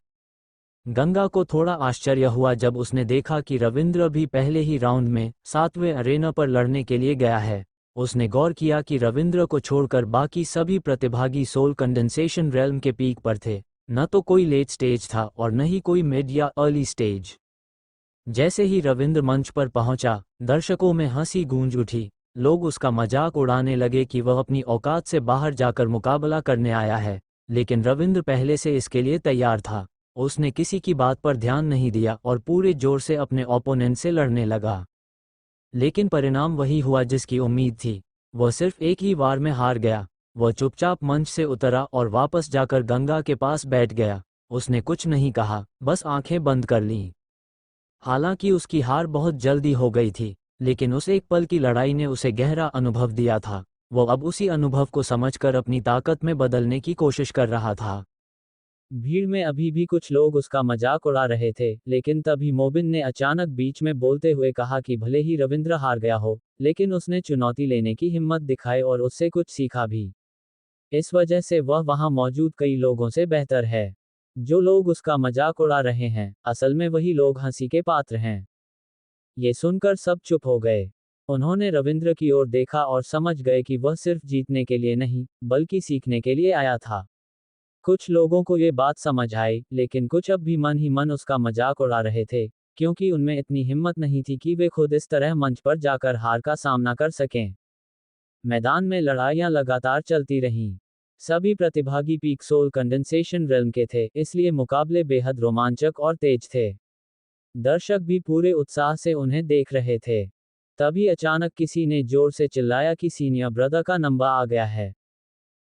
गंगा को थोड़ा आश्चर्य हुआ जब उसने देखा कि रविंद्र भी पहले ही राउंड में 7वें अरेना पर लड़ने के लिए गया है। उसने गौर किया कि रविंद्र को छोड़कर बाकी सभी प्रतिभागी सोल कंडेंसेशन रेल्म के पीक पर थे। न तो कोई लेट स्टेज था और न ही कोई मिड या अर्ली स्टेज। जैसे ही रविंद्र मंच पर पहुंचा, दर्शकों में हंसी गूंज उठी। लोग उसका मजाक उड़ाने लगे कि वह अपनी औकात से बाहर जाकर मुकाबला करने आया है, लेकिन रविंद्र पहले से इसके लिए तैयार था। उसने किसी की बात पर ध्यान नहीं दिया और पूरे जोर से अपने ओपोनेंट से लड़ने लगा। लेकिन परिणाम वही हुआ जिसकी उम्मीद थी। वह सिर्फ एक ही वार में हार गया। वह चुपचाप मंच से उतरा और वापस जाकर गंगा के पास बैठ गया। उसने कुछ नहीं कहा, बस आंखें बंद कर लीं। हालांकि उसकी हार बहुत जल्दी हो गई थी, लेकिन उस एक पल की लड़ाई ने उसे गहरा अनुभव दिया था। वो अब उसी अनुभव को समझकर अपनी ताकत में बदलने की कोशिश कर रहा था। भीड़ में अभी भी कुछ लोग उसका मजाक उड़ा रहे थे, लेकिन तभी मोबिन ने अचानक बीच में बोलते हुए कहा कि भले ही रविंद्र हार गया हो, लेकिन उसने चुनौती लेने की हिम्मत दिखाई और उससे कुछ सीखा भी। इस वजह से वह वहां मौजूद कई लोगों से बेहतर है। जो लोग उसका मजाक उड़ा रहे हैं, असल में वही लोग हंसी के पात्र हैं। ये सुनकर सब चुप हो गए। उन्होंने रविंद्र की ओर देखा और समझ गए कि वह सिर्फ जीतने के लिए नहीं, बल्कि सीखने के लिए आया था। कुछ लोगों को ये बात समझ आई, लेकिन कुछ अब भी मन ही मन उसका मजाक उड़ा रहे थे, क्योंकि उनमें इतनी हिम्मत नहीं थी कि वे खुद इस तरह मंच पर जाकर हार का सामना कर सकें। मैदान में लड़ाइयां लगातार चलती रहीं। सभी प्रतिभागी पीक सोल कंडेंसेशन रेल्म के थे, इसलिए मुकाबले बेहद रोमांचक और तेज थे। दर्शक भी पूरे उत्साह से उन्हें देख रहे थे। तभी अचानक किसी ने जोर से चिल्लाया कि सीनियर ब्रदर का नंबर आ गया है।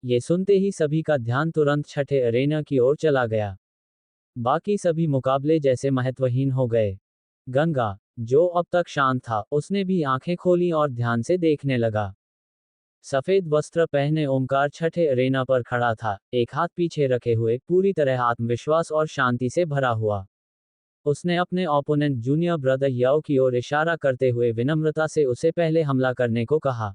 ये सुनते ही सभी का ध्यान तुरंत छठे अरेना की ओर चला गया। बाकी सभी मुकाबले जैसे महत्वहीन हो गए। गंगा, जो अब तक शांत था, उसने भी आंखें खोली और ध्यान से देखने लगा। सफेद वस्त्र पहने ओमकार छठे अरेना पर खड़ा था, एक हाथ पीछे रखे हुए, पूरी तरह आत्मविश्वास और शांति से भरा हुआ। उसने अपने ओपोनेंट जूनियर ब्रदर याओ की ओर इशारा करते हुए विनम्रता से उसे पहले हमला करने को कहा।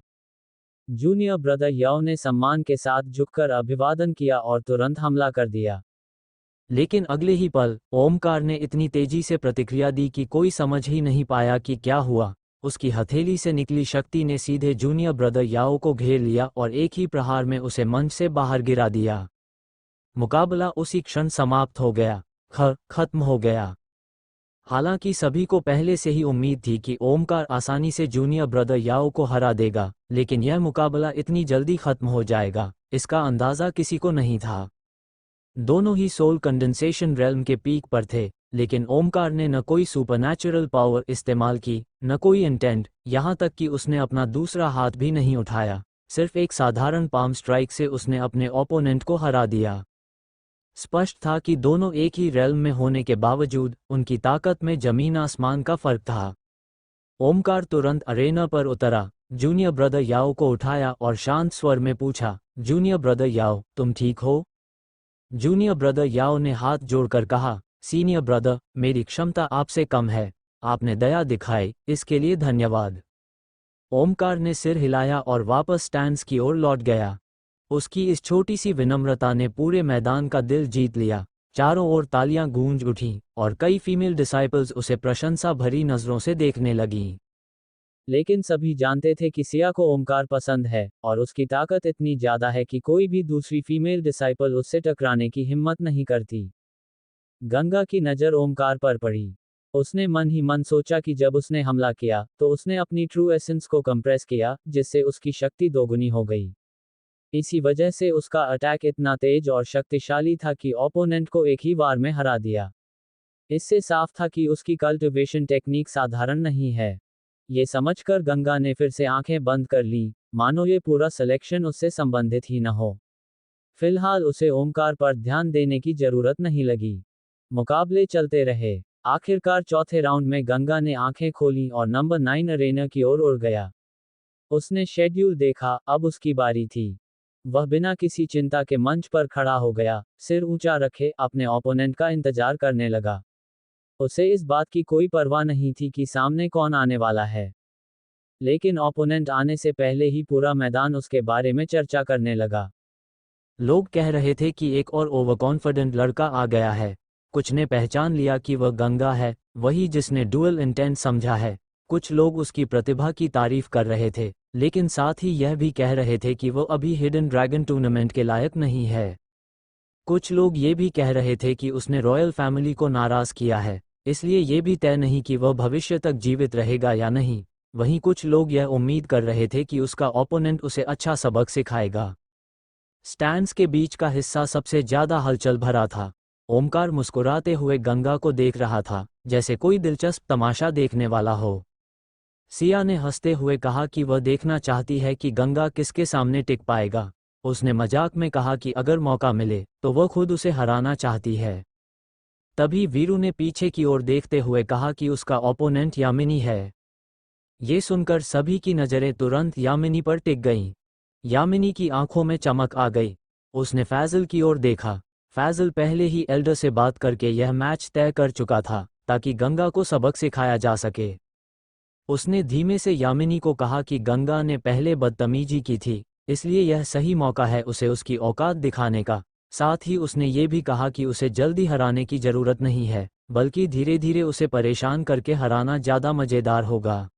जूनियर ब्रदर याओ ने सम्मान के साथ झुककर अभिवादन किया और तुरंत हमला कर दिया। लेकिन अगले ही पल ओमकार ने इतनी तेजी से प्रतिक्रिया दी कि कोई समझ ही नहीं पाया कि क्या हुआ। उसकी हथेली से निकली शक्ति ने सीधे जूनियर ब्रदर याओ को घेर लिया और एक ही प्रहार में उसे मंच से बाहर गिरा दिया। मुकाबला उसी क्षण समाप्त हो गया, खत्म हो गया। हालांकि सभी को पहले से ही उम्मीद थी कि ओमकार आसानी से जूनियर ब्रदर याओ को हरा देगा, लेकिन यह मुकाबला इतनी जल्दी खत्म हो जाएगा, इसका अंदाजा किसी को नहीं था। दोनों ही सोल कंडेंसेशन रेल्म के पीक पर थे, लेकिन ओमकार ने न कोई सुपरनैचुरल पावर इस्तेमाल की, न कोई इंटेंट, यहाँ तक कि उसने अपना दूसरा हाथ भी नहीं उठाया। सिर्फ एक साधारण पाम स्ट्राइक से उसने अपने ओपोनेंट को हरा दिया। स्पष्ट था कि दोनों एक ही रेल्म में होने के बावजूद उनकी ताकत में जमीन आसमान का फर्क था। ओमकार तुरंत अरेना पर उतरा, जूनियर ब्रदर याओ को उठाया और शांत स्वर में पूछा, जूनियर ब्रदर याओ, तुम ठीक हो? जूनियर ब्रदर याओ ने हाथ जोड़कर कहा, सीनियर ब्रदर, मेरी क्षमता आपसे कम है, आपने दया दिखाई, इसके लिए धन्यवाद। ओमकार ने सिर हिलाया और वापस स्टैंड्स की ओर लौट गया। उसकी इस छोटी सी विनम्रता ने पूरे मैदान का दिल जीत लिया। चारों ओर तालियां गूंज उठीं और कई फीमेल डिसाइपल्स उसे प्रशंसा भरी नजरों से देखने लगीं। लेकिन सभी जानते थे कि सिया को ओमकार पसंद है और उसकी ताकत इतनी ज्यादा है कि कोई भी दूसरी फीमेल डिसाइपल उससे टकराने की हिम्मत नहीं करती। गंगा की नज़र ओमकार पर पड़ी। उसने मन ही मन सोचा कि जब उसने हमला किया तो उसने अपनी ट्रू एसेंस को कंप्रेस किया, जिससे उसकी शक्ति दोगुनी हो गई। इसी वजह से उसका अटैक इतना तेज और शक्तिशाली था कि ओपोनेंट को एक ही बार में हरा दिया। इससे साफ था कि उसकी कल्टिवेशन टेक्निक साधारण नहीं है। ये समझकर गंगा ने फिर से आंखें बंद कर लीं, मानो ये पूरा सिलेक्शन उससे संबंधित ही न हो। फिलहाल उसे ओमकार पर ध्यान देने की जरूरत नहीं लगी। मुकाबले चलते रहे। आखिरकार चौथे राउंड में गंगा ने आंखें खोलीं और नंबर 9 अरेना की ओर उड़ गया। उसने शेड्यूल देखा, अब उसकी बारी थी। वह बिना किसी चिंता के मंच पर खड़ा हो गया, सिर ऊंचा रखे अपने ओपोनेंट का इंतजार करने लगा। उसे इस बात की कोई परवाह नहीं थी कि सामने कौन आने वाला है। लेकिन ओपोनेंट आने से पहले ही पूरा मैदान उसके बारे में चर्चा करने लगा। लोग कह रहे थे कि एक और ओवर कॉन्फिडेंट लड़का आ गया है। कुछ ने पहचान लिया कि वह गंगा है, वही जिसने डुअल इंटेंट समझा है। कुछ लोग उसकी प्रतिभा की तारीफ कर रहे थे, लेकिन साथ ही यह भी कह रहे थे कि वह अभी हिडन ड्रैगन टूर्नामेंट के लायक नहीं है। कुछ लोग ये भी कह रहे थे कि उसने रॉयल फैमिली को नाराज किया है, इसलिए ये भी तय नहीं कि वह भविष्य तक जीवित रहेगा या नहीं। वहीं कुछ लोग यह उम्मीद कर रहे थे कि उसका ओपोनेंट उसे अच्छा सबक सिखाएगा। स्टैंड्स के बीच का हिस्सा सबसे ज्यादा हलचल भरा था। ओमकार मुस्कुराते हुए गंगा को देख रहा था, जैसे कोई दिलचस्प तमाशा देखने वाला हो। सिया ने हंसते हुए कहा कि वह देखना चाहती है कि गंगा किसके सामने टिक पाएगा। उसने मजाक में कहा कि अगर मौका मिले तो वह खुद उसे हराना चाहती है। तभी वीरू ने पीछे की ओर देखते हुए कहा कि उसका ओपोनेंट यामिनी है। ये सुनकर सभी की नज़रें तुरंत यामिनी पर टिक गईं। यामिनी की आंखों में चमक आ गई। उसने फैजल की ओर देखा। फैजल पहले ही एल्डर से बात करके यह मैच तय कर चुका था, ताकि गंगा को सबक सिखाया जा सके। उसने धीमे से यामिनी को कहा कि गंगा ने पहले बदतमीजी की थी, इसलिए यह सही मौका है उसे उसकी औकात दिखाने का। साथ ही उसने ये भी कहा कि उसे जल्दी हराने की जरूरत नहीं है, बल्कि धीरे धीरे उसे परेशान करके हराना ज़्यादा मज़ेदार होगा।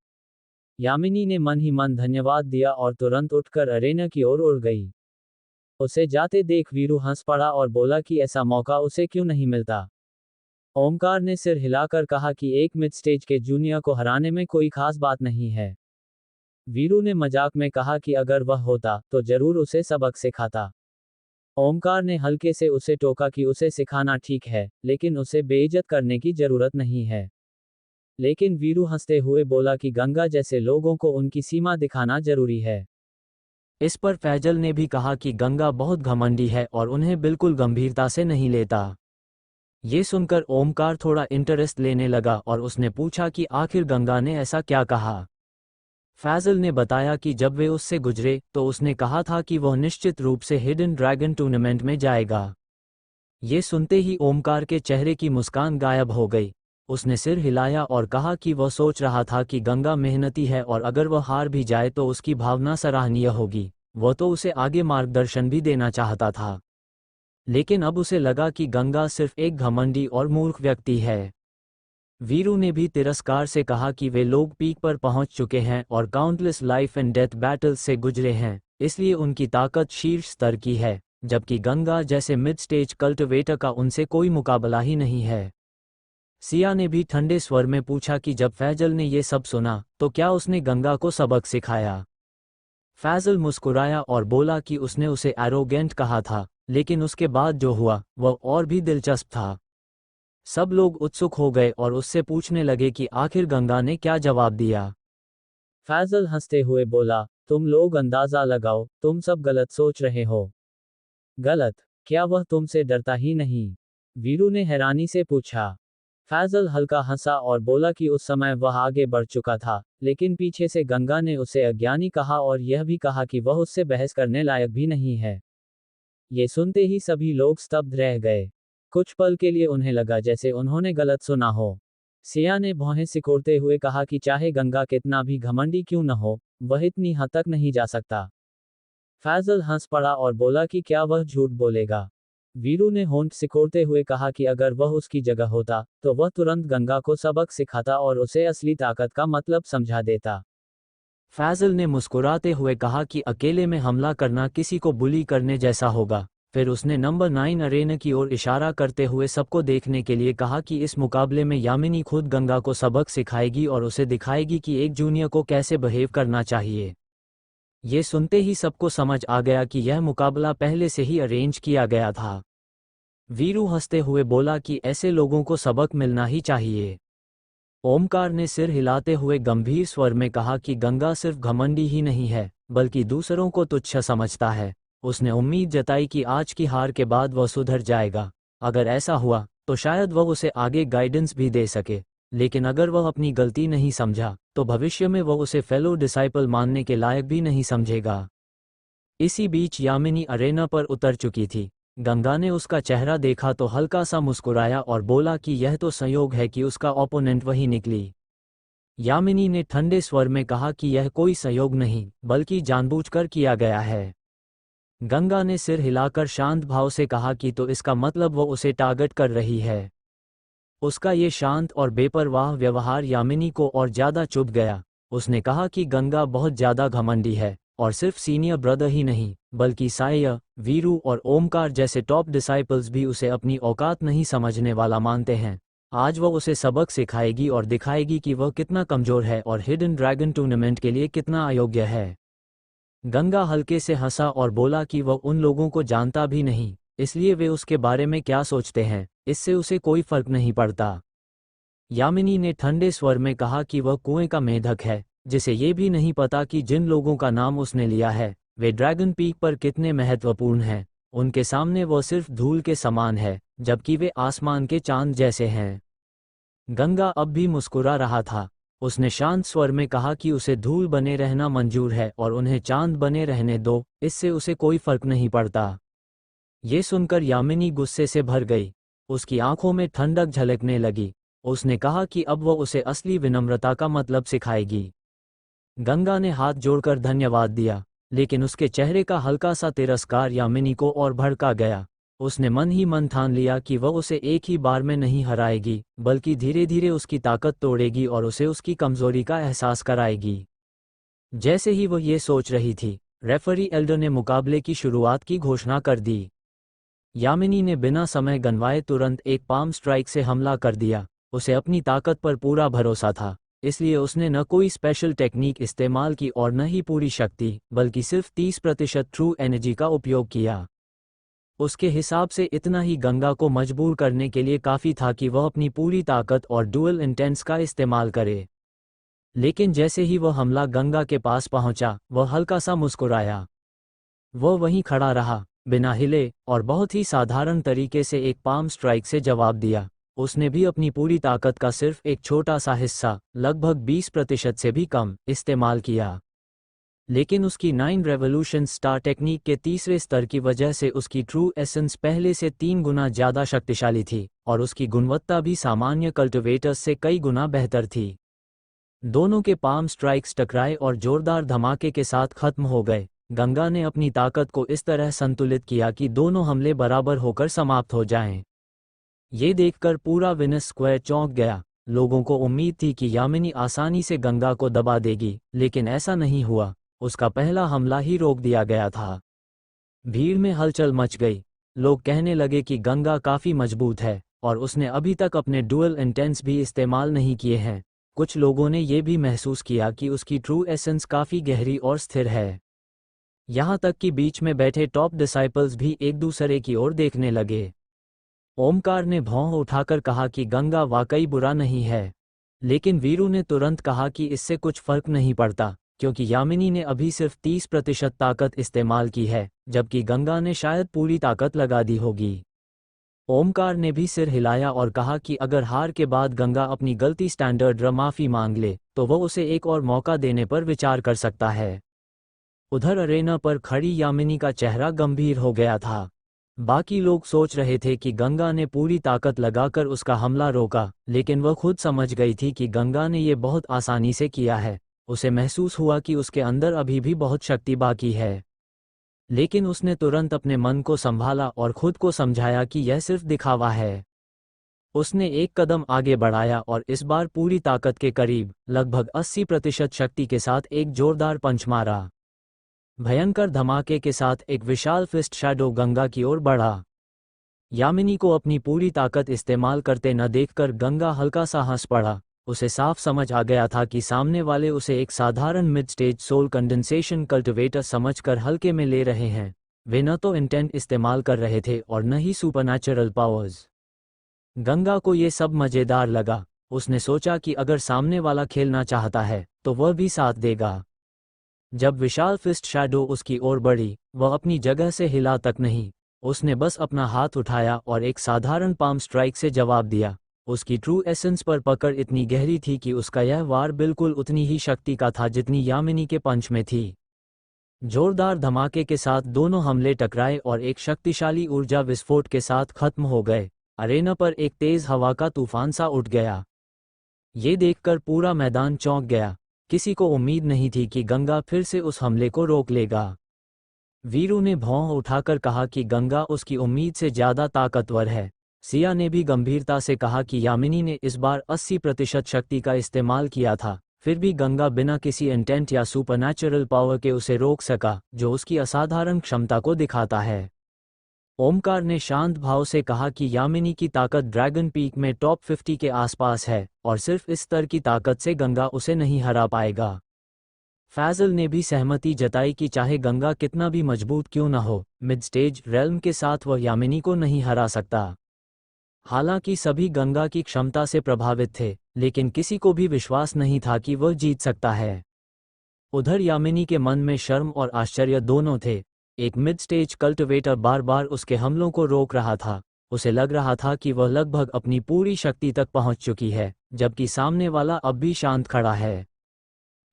यामिनी ने मन ही मन धन्यवाद दिया और तुरंत उठकर अरेना की ओर उड़ गई। उसे जाते देख वीरू हंस पड़ा और बोला कि ऐसा मौका उसे क्यों नहीं मिलता। ओमकार ने सिर हिलाकर कहा कि एक मिड स्टेज के जूनियर को हराने में कोई खास बात नहीं है। वीरू ने मजाक में कहा कि अगर वह होता तो जरूर उसे सबक सिखाता। ओमकार ने हल्के से उसे टोका कि उसे सिखाना ठीक है, लेकिन उसे बेइज्जत करने की जरूरत नहीं है। लेकिन वीरू हंसते हुए बोला कि गंगा जैसे लोगों को उनकी सीमा दिखाना जरूरी है। इस पर फैजल ने भी कहा कि गंगा बहुत घमंडी है और उन्हें बिल्कुल गंभीरता से नहीं लेता। ये सुनकर ओमकार थोड़ा इंटरेस्ट लेने लगा और उसने पूछा कि आखिर गंगा ने ऐसा क्या कहा। फैजल ने बताया कि जब वे उससे गुजरे तो उसने कहा था कि वह निश्चित रूप से हिडन ड्रैगन टूर्नामेंट में जाएगा। ये सुनते ही ओमकार के चेहरे की मुस्कान गायब हो गई। उसने सिर हिलाया और कहा कि वह सोच रहा था कि गंगा मेहनती है और अगर वह हार भी जाए तो उसकी भावना सराहनीय होगी। वह तो उसे आगे मार्गदर्शन भी देना चाहता था। लेकिन अब उसे लगा कि गंगा सिर्फ एक घमंडी और मूर्ख व्यक्ति है। वीरू ने भी तिरस्कार से कहा कि वे लोग पीक पर पहुंच चुके हैं और countless life and death battles से गुजरे हैं, इसलिए उनकी ताकत शीर्ष स्तर की है, जबकि गंगा जैसे मिड स्टेज कल्टिवेटर का उनसे कोई मुकाबला ही नहीं है। सिया ने भी ठंडे स्वर में पूछा कि जब फैजल ने ये सब सुना तो क्या उसने गंगा को सबक सिखाया। फैजल मुस्कुराया और बोला कि उसने उसे एरोगेंट कहा था, लेकिन उसके बाद जो हुआ वह और भी दिलचस्प था। सब लोग उत्सुक हो गए और उससे पूछने लगे कि आखिर गंगा ने क्या जवाब दिया। फैजल हंसते हुए बोला, तुम लोग अंदाजा लगाओ, तुम सब गलत सोच रहे हो। गलत? क्या वह तुमसे डरता ही नहीं? वीरू ने हैरानी से पूछा। फैजल हल्का हंसा और बोला कि उस समय वह आगे बढ़ चुका था, लेकिन पीछे से गंगा ने उसे अज्ञानी कहा और यह भी कहा कि वह उससे बहस करने लायक भी नहीं है। ये सुनते ही सभी लोग स्तब्ध रह गए। कुछ पल के लिए उन्हें लगा जैसे उन्होंने गलत सुना हो। सिया ने भौहें सिकोड़ते हुए कहा कि चाहे गंगा कितना भी घमंडी क्यों न हो, वह इतनी हद तक नहीं जा सकता। फैजल हंस पड़ा और बोला कि क्या वह झूठ बोलेगा। वीरू ने होंठ सिकोड़ते हुए कहा कि अगर वह उसकी जगह होता तो वह तुरंत गंगा को सबक सिखाता और उसे असली ताकत का मतलब समझा देता। फैजल ने मुस्कुराते हुए कहा कि अकेले में हमला करना किसी को बुली करने जैसा होगा। फिर उसने नंबर 9 अरेना की ओर इशारा करते हुए सबको देखने के लिए कहा कि इस मुकाबले में यामिनी खुद गंगा को सबक सिखाएगी और उसे दिखाएगी कि एक जूनियर को कैसे बिहेव करना चाहिए। ये सुनते ही सबको समझ आ गया कि यह मुकाबला पहले से ही अरेंज किया गया था। वीरू हंसते हुए बोला कि ऐसे लोगों को सबक मिलना ही चाहिए। ओमकार ने सिर हिलाते हुए गंभीर स्वर में कहा कि गंगा सिर्फ घमंडी ही नहीं है, बल्कि दूसरों को तुच्छ समझता है। उसने उम्मीद जताई कि आज की हार के बाद वह सुधर जाएगा। अगर ऐसा हुआ तो शायद वह उसे आगे गाइडेंस भी दे सके, लेकिन अगर वह अपनी गलती नहीं समझा तो भविष्य में वह उसे फेलो डिसाइपल मानने के लायक भी नहीं समझेगा। इसी बीच यामिनी अरेना पर उतर चुकी थी। गंगा ने उसका चेहरा देखा तो हल्का सा मुस्कुराया और बोला कि यह तो संयोग है कि उसका ओपोनेंट वही निकली। यामिनी ने ठंडे स्वर में कहा कि यह कोई संयोग नहीं, बल्कि जानबूझकर किया गया है। गंगा ने सिर हिलाकर शांत भाव से कहा कि तो इसका मतलब वो उसे टारगेट कर रही है। उसका ये शांत और बेपरवाह व्यवहार यामिनी को और ज्यादा चुभ गया। उसने कहा कि गंगा बहुत ज्यादा घमंडी है, और सिर्फ सीनियर ब्रदर ही नहीं, बल्कि साया, वीरू और ओमकार जैसे टॉप डिसाइपल्स भी उसे अपनी औकात नहीं समझने वाला मानते हैं। आज वह उसे सबक सिखाएगी और दिखाएगी कि वह कितना कमजोर है और हिडन ड्रैगन टूर्नामेंट के लिए कितना अयोग्य है। गंगा हल्के से हंसा और बोला कि वह उन लोगों को जानता भी नहीं, इसलिए वे उसके बारे में क्या सोचते हैं, इससे उसे कोई फर्क नहीं पड़ता। यामिनी ने ठंडे स्वर में कहा कि वह कुएं का मेढक है, जिसे ये भी नहीं पता कि जिन लोगों का नाम उसने लिया है वे ड्रैगन पीक पर कितने महत्वपूर्ण हैं। उनके सामने वह सिर्फ धूल के समान है, जबकि वे आसमान के चांद जैसे हैं। गंगा अब भी मुस्कुरा रहा था। उसने शांत स्वर में कहा कि उसे धूल बने रहना मंजूर है और उन्हें चांद बने रहने दो, इससे उसे कोई फर्क नहीं पड़ता। ये सुनकर यामिनी गुस्से से भर गई। उसकी आंखों में ठंडक झलकने लगी। उसने कहा कि अब वह उसे असली विनम्रता का मतलब सिखाएगी। गंगा ने हाथ जोड़कर धन्यवाद दिया, लेकिन उसके चेहरे का हल्का सा तिरस्कार यामिनी को और भड़का गया। उसने मन ही मन ठान लिया कि वह उसे एक ही बार में नहीं हराएगी, बल्कि धीरे धीरे उसकी ताकत तोड़ेगी और उसे उसकी कमजोरी का एहसास कराएगी। जैसे ही वह ये सोच रही थी, रेफरी एल्डर ने मुकाबले की शुरुआत की घोषणा कर दी। यामिनी ने बिना समय गंवाए तुरंत एक पाम स्ट्राइक से हमला कर दिया। उसे अपनी ताकत पर पूरा भरोसा था, इसलिए उसने न कोई स्पेशल टेक्निक इस्तेमाल की और न ही पूरी शक्ति, बल्कि सिर्फ 30% ट्रू एनर्जी का उपयोग किया। उसके हिसाब से इतना ही गंगा को मजबूर करने के लिए काफ़ी था कि वह अपनी पूरी ताकत और डुअल इंटेंस का इस्तेमाल करे। लेकिन जैसे ही वह हमला गंगा के पास पहुंचा, वह हल्का सा मुस्कुराया। वह वहीं खड़ा रहा, बिना हिले, और बहुत ही साधारण तरीके से एक पाम स्ट्राइक से जवाब दिया। उसने भी अपनी पूरी ताकत का सिर्फ एक छोटा सा हिस्सा, लगभग 20% से भी कम, इस्तेमाल किया। लेकिन उसकी 9 रेवोल्यूशन स्टार टेक्निक के तीसरे स्तर की वजह से उसकी ट्रू एसेंस पहले से 3 गुना ज़्यादा शक्तिशाली थी और उसकी गुणवत्ता भी सामान्य कल्टिवेटर्स से कई गुना बेहतर थी। दोनों के पाम स्ट्राइक्स टकराए और जोरदार धमाके के साथ खत्म हो गए। गंगा ने अपनी ताकत को इस तरह संतुलित किया कि दोनों हमले बराबर होकर समाप्त हो जाएं। ये देखकर पूरा विनस स्क्वायर चौंक गया। लोगों को उम्मीद थी कि यामिनी आसानी से गंगा को दबा देगी, लेकिन ऐसा नहीं हुआ। उसका पहला हमला ही रोक दिया गया था। भीड़ में हलचल मच गई। लोग कहने लगे कि गंगा काफ़ी मजबूत है और उसने अभी तक अपने डुअल इंटेंस भी इस्तेमाल नहीं किए हैं। कुछ लोगों ने ये भी महसूस किया कि उसकी ट्रू एसेंस काफ़ी गहरी और स्थिर है। यहाँ तक कि बीच में बैठे टॉप डिसाइपल्स भी एक दूसरे की ओर देखने लगे। ओमकार ने भौं उठाकर कहा कि गंगा वाकई बुरा नहीं है, लेकिन वीरू ने तुरंत कहा कि इससे कुछ फर्क नहीं पड़ता, क्योंकि यामिनी ने अभी सिर्फ 30% ताकत इस्तेमाल की है, जबकि गंगा ने शायद पूरी ताकत लगा दी होगी। ओमकार ने भी सिर हिलाया और कहा कि अगर हार के बाद गंगा अपनी गलती स्टैंडर्ड माफ़ी मांग ले, तो वह उसे एक और मौका देने पर विचार कर सकता है। उधर अरेना पर खड़ी यामिनी का चेहरा गंभीर हो गया था। बाकी लोग सोच रहे थे कि गंगा ने पूरी ताकत लगाकर उसका हमला रोका, लेकिन वह खुद समझ गई थी कि गंगा ने ये बहुत आसानी से किया है। उसे महसूस हुआ कि उसके अंदर अभी भी बहुत शक्ति बाकी है, लेकिन उसने तुरंत अपने मन को संभाला और खुद को समझाया कि यह सिर्फ दिखावा है। उसने एक कदम आगे बढ़ाया और इस बार पूरी ताकत के करीब लगभग 80% शक्ति के साथ एक जोरदार पंच मारा। भयंकर धमाके के साथ एक विशाल फिस्ट शैडो गंगा की ओर बढ़ा। यामिनी को अपनी पूरी ताकत इस्तेमाल करते न देखकर गंगा हल्का सा हंस पड़ा। उसे साफ समझ आ गया था कि सामने वाले उसे एक साधारण mid stage soul condensation cultivator समझकर हल्के में ले रहे हैं। वे न तो इंटेंट इस्तेमाल कर रहे थे और न ही सुपरनैचुरल पावर्स। गंगा को ये सब मज़ेदार लगा। उसने सोचा कि अगर सामने वाला खेलना चाहता है तो वह भी साथ देगा। जब विशाल फिस्ट शैडो उसकी ओर बढ़ी, वह अपनी जगह से हिला तक नहीं। उसने बस अपना हाथ उठाया और एक साधारण पाम स्ट्राइक से जवाब दिया। उसकी ट्रू एसेंस पर पकड़ इतनी गहरी थी कि उसका यह वार बिल्कुल उतनी ही शक्ति का था जितनी यामिनी के पंच में थी। जोरदार धमाके के साथ दोनों हमले टकराए और एक शक्तिशाली ऊर्जा विस्फोट के साथ खत्म हो गए। अरेना पर एक तेज हवा का तूफान सा उठ गया। ये देखकर पूरा मैदान चौंक गया। किसी को उम्मीद नहीं थी कि गंगा फिर से उस हमले को रोक लेगा। वीरू ने भौं उठाकर कहा कि गंगा उसकी उम्मीद से ज़्यादा ताकतवर है। सिया ने भी गंभीरता से कहा कि यामिनी ने इस बार 80% शक्ति का इस्तेमाल किया था, फिर भी गंगा बिना किसी इंटेंट या सुपरनैचुरल पावर के उसे रोक सका, जो उसकी असाधारण क्षमता को दिखाता है। ओमकार ने शांत भाव से कहा कि यामिनी की ताकत ड्रैगन पीक में टॉप 50 के आसपास है और सिर्फ इस स्तर की ताकत से गंगा उसे नहीं हरा पाएगा। फैजल ने भी सहमति जताई कि चाहे गंगा कितना भी मजबूत क्यों न हो, मिड स्टेज रेल्म के साथ वह यामिनी को नहीं हरा सकता। हालांकि सभी गंगा की क्षमता से प्रभावित थे, लेकिन किसी को भी विश्वास नहीं था कि वह जीत सकता है। उधर यामिनी के मन में शर्म और आश्चर्य दोनों थे। एक मिड स्टेज कल्टिवेटर बार बार उसके हमलों को रोक रहा था। उसे लग रहा था कि वह लगभग अपनी पूरी शक्ति तक पहुंच चुकी है, जबकि सामने वाला अब भी शांत खड़ा है।